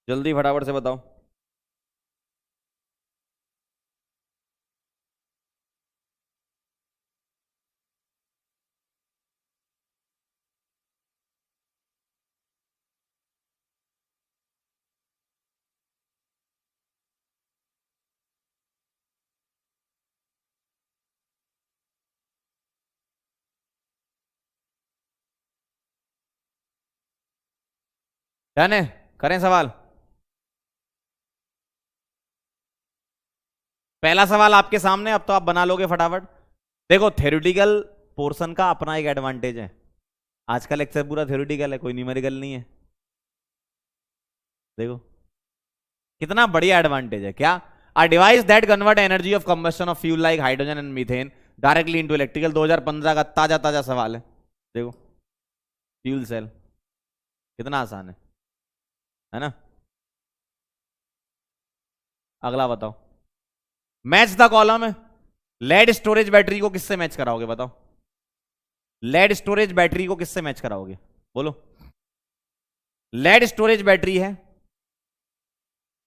जल्दी फटाफट से बताओ। डन है, करें सवाल। पहला सवाल आपके सामने, अब तो आप बना लोगे फटाफट। देखो, थ्योरेटिकल पोर्शन का अपना एक एडवांटेज है। आज का लेक्चर पूरा थ्योरेटिकल है, कोई न्यूमेरिकल नहीं है। देखो कितना बढ़िया एडवांटेज है। क्या? A device that convert energy of combustion of fuel like hydrogen and methane directly into electrical. 2015 का ताजा ताजा सवाल है। देखो, फ्यूल सेल कितना आसान है ना। अगला बताओ। मैच द कॉलम है। लेड स्टोरेज बैटरी को किससे मैच कराओगे बताओ। लेड स्टोरेज बैटरी को किससे मैच कराओगे बोलो। लेड स्टोरेज बैटरी है,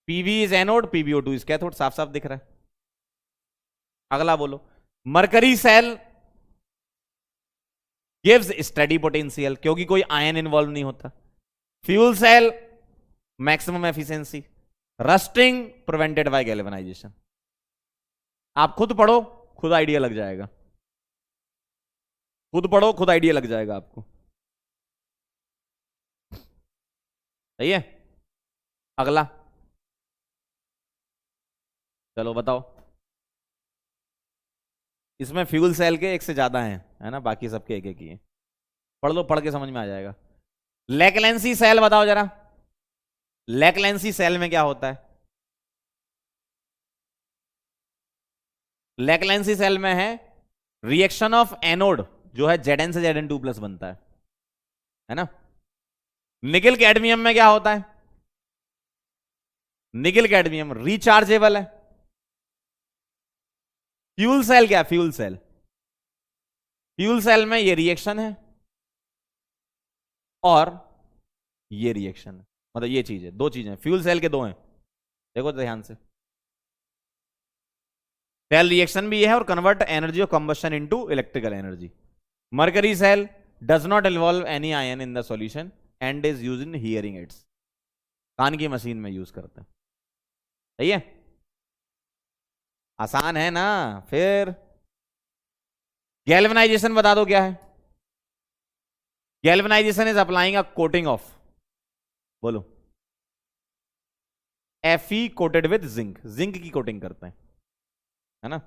पीवी इज एनोड, पीबीओ2 इज कैथोड। साफ साफ दिख रहा है। अगला बोलो। Mercury cell gives steady potential, क्योंकि कोई आयन इन्वॉल्व नहीं होता। Fuel cell maximum efficiency. Rusting prevented by galvanization. आप खुद पढ़ो, खुद आइडिया लग जाएगा। खुद पढ़ो, खुद आइडिया लग जाएगा आपको। सही है। अगला चलो बताओ। इसमें फ्यूल सेल के एक से ज्यादा हैं, है ना, बाकी सबके एक एक ही है। पढ़ लो, पढ़ के समझ में आ जाएगा। लेकलेंसी सेल बताओ जरा। लेकलेंसी सेल में क्या होता है? लेकलेंसी सेल में है रिएक्शन ऑफ एनोड, जो है Zn से Zn2 प्लस बनता है ना। निकिल कैडमियम में क्या होता है? निकिल कैडमियम रिचार्जेबल है। फ्यूल सेल क्या? फ्यूल सेल, फ्यूल सेल में ये रिएक्शन है और ये रिएक्शन है, मतलब ये चीज है, दो चीजें फ्यूल सेल के दो हैं। देखो ध्यान से, सेल रिएक्शन भी ये है और convert energy of combustion into electrical energy. Mercury cell does not involve any ion in the solution and is use in hearing aids. कान की मशीन में यूज करते हैं। सही है, आसान है ना। फिर गैल्वेनाइजेशन बता दो क्या है। Galvanisation is applying a coating of, बोलो, Fe coated with zinc. Zinc की कोटिंग करते हैं, है ना।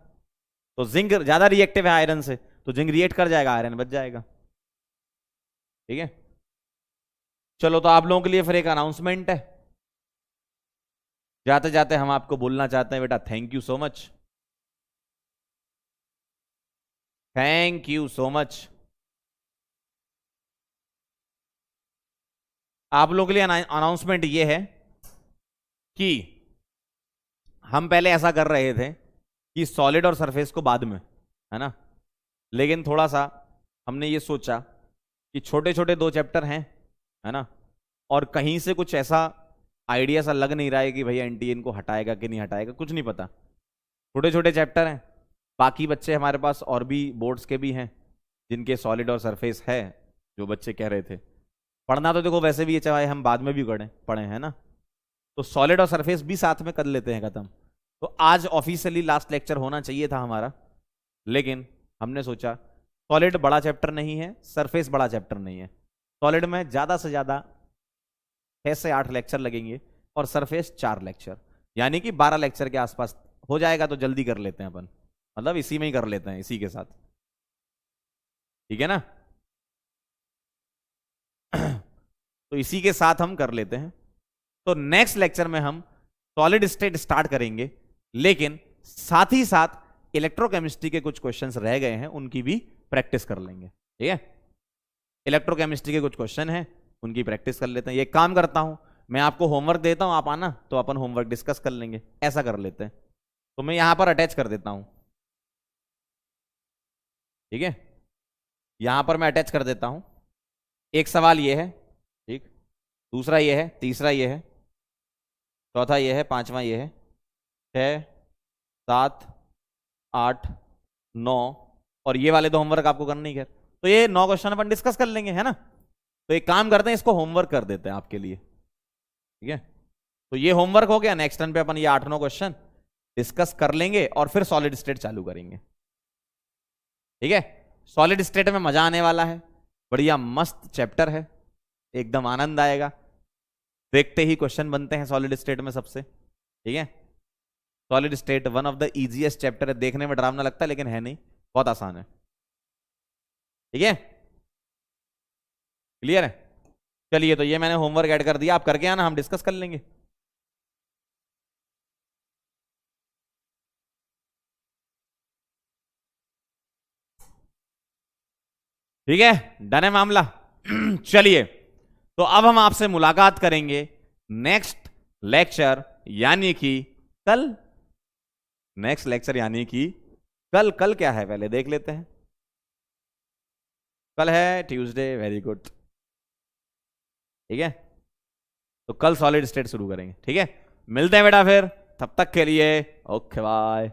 तो जिंक ज्यादा रिएक्टिव है आयरन से, तो जिंक रिएक्ट कर जाएगा, आयरन बच जाएगा। ठीक है। चलो, तो आप लोगों के लिए फिर एक अनाउंसमेंट है। जाते जाते हम आपको बोलना चाहते हैं बेटा, thank you so much. Thank you so much. आप लोगों के लिए अनाउंसमेंट ये है कि हम पहले ऐसा कर रहे थे कि सॉलिड और सरफेस को बाद में, है ना, लेकिन थोड़ा सा हमने ये सोचा कि छोटे छोटे दो चैप्टर हैं, है ना, और कहीं से कुछ ऐसा आइडिया सा लग नहीं रहा है कि भैया एनटीएन को हटाएगा कि नहीं हटाएगा, कुछ नहीं पता। छोटे छोटे चैप्टर हैं। बाकी बच्चे हमारे पास और भी बोर्ड्स के भी हैं जिनके सॉलिड और सरफेस है, जो बच्चे कह रहे थे। पढ़ना तो देखो वैसे भी है, चाहे हम बाद में भी पढ़े, है ना। तो सॉलिड और सरफेस भी साथ में कर लेते हैं खत्म। तो आज ऑफिशियली लास्ट लेक्चर होना चाहिए था हमारा, लेकिन हमने सोचा सॉलिड बड़ा चैप्टर नहीं है, सरफेस बड़ा चैप्टर नहीं है। सॉलिड में ज्यादा से ज्यादा 6 से 8 लेक्चर लगेंगे और सरफेस 4 लेक्चर, यानी कि 12 लेक्चर के आसपास हो जाएगा। तो जल्दी कर लेते हैं अपन, मतलब इसी में ही कर लेते हैं, इसी के साथ। ठीक है ना। तो इसी के साथ हम कर लेते हैं। तो नेक्स्ट लेक्चर में हम सॉलिड स्टेट स्टार्ट करेंगे, लेकिन साथ ही साथ इलेक्ट्रोकेमिस्ट्री के कुछ क्वेश्चंस रह गए हैं, उनकी भी प्रैक्टिस कर लेंगे। ठीक है। इलेक्ट्रोकेमिस्ट्री के कुछ क्वेश्चन हैं, उनकी प्रैक्टिस कर लेते हैं। ये काम करता हूं, मैं आपको होमवर्क देता हूं, आप आना तो अपन होमवर्क डिस्कस कर लेंगे। ऐसा कर लेते हैं। तो मैं यहां पर अटैच कर देता हूं। ठीक है, यहां पर मैं अटैच कर देता हूं। एक सवाल ये है, ठीक, दूसरा ये है, तीसरा ये है, चौथा ये है, पांचवा ये है, 6 7 8 9, और ये वाले दो होमवर्क आपको करने ही है। तो ये 9 क्वेश्चन अपन डिस्कस कर लेंगे, है ना। तो एक काम करते हैं, इसको होमवर्क कर देते हैं आपके लिए, ठीक है। तो ये होमवर्क हो गया। नेक्स्ट टर्न पे अपन ये 8-9 क्वेश्चन डिस्कस कर लेंगे और फिर सॉलिड स्टेट चालू करेंगे, ठीक है। सॉलिड स्टेट में मजा आने वाला है, बढ़िया मस्त चैप्टर है, एकदम आनंद आएगा। देखते ही क्वेश्चन बनते हैं सॉलिड स्टेट में सबसे, ठीक है। Solid state one of the easiest chapter है, देखने में डरावना लगता है लेकिन है नहीं, बहुत आसान है, ठीक है। क्लियर है। चलिए, तो ये मैंने होमवर्क ऐड कर दिया, आप करके आना, हम डिस्कस कर लेंगे। ठीक है, डन है मामला। चलिए, तो अब हम आपसे मुलाकात करेंगे नेक्स्ट लेक्चर, यानी कि कल। नेक्स्ट लेक्चर यानी कि कल। कल क्या है पहले देख लेते हैं। कल है ट्यूसडे, वेरी गुड, ठीक है। तो कल सॉलिड स्टेट शुरू करेंगे, ठीक है। मिलते हैं बेटा फिर, तब तक के लिए ओके बाय।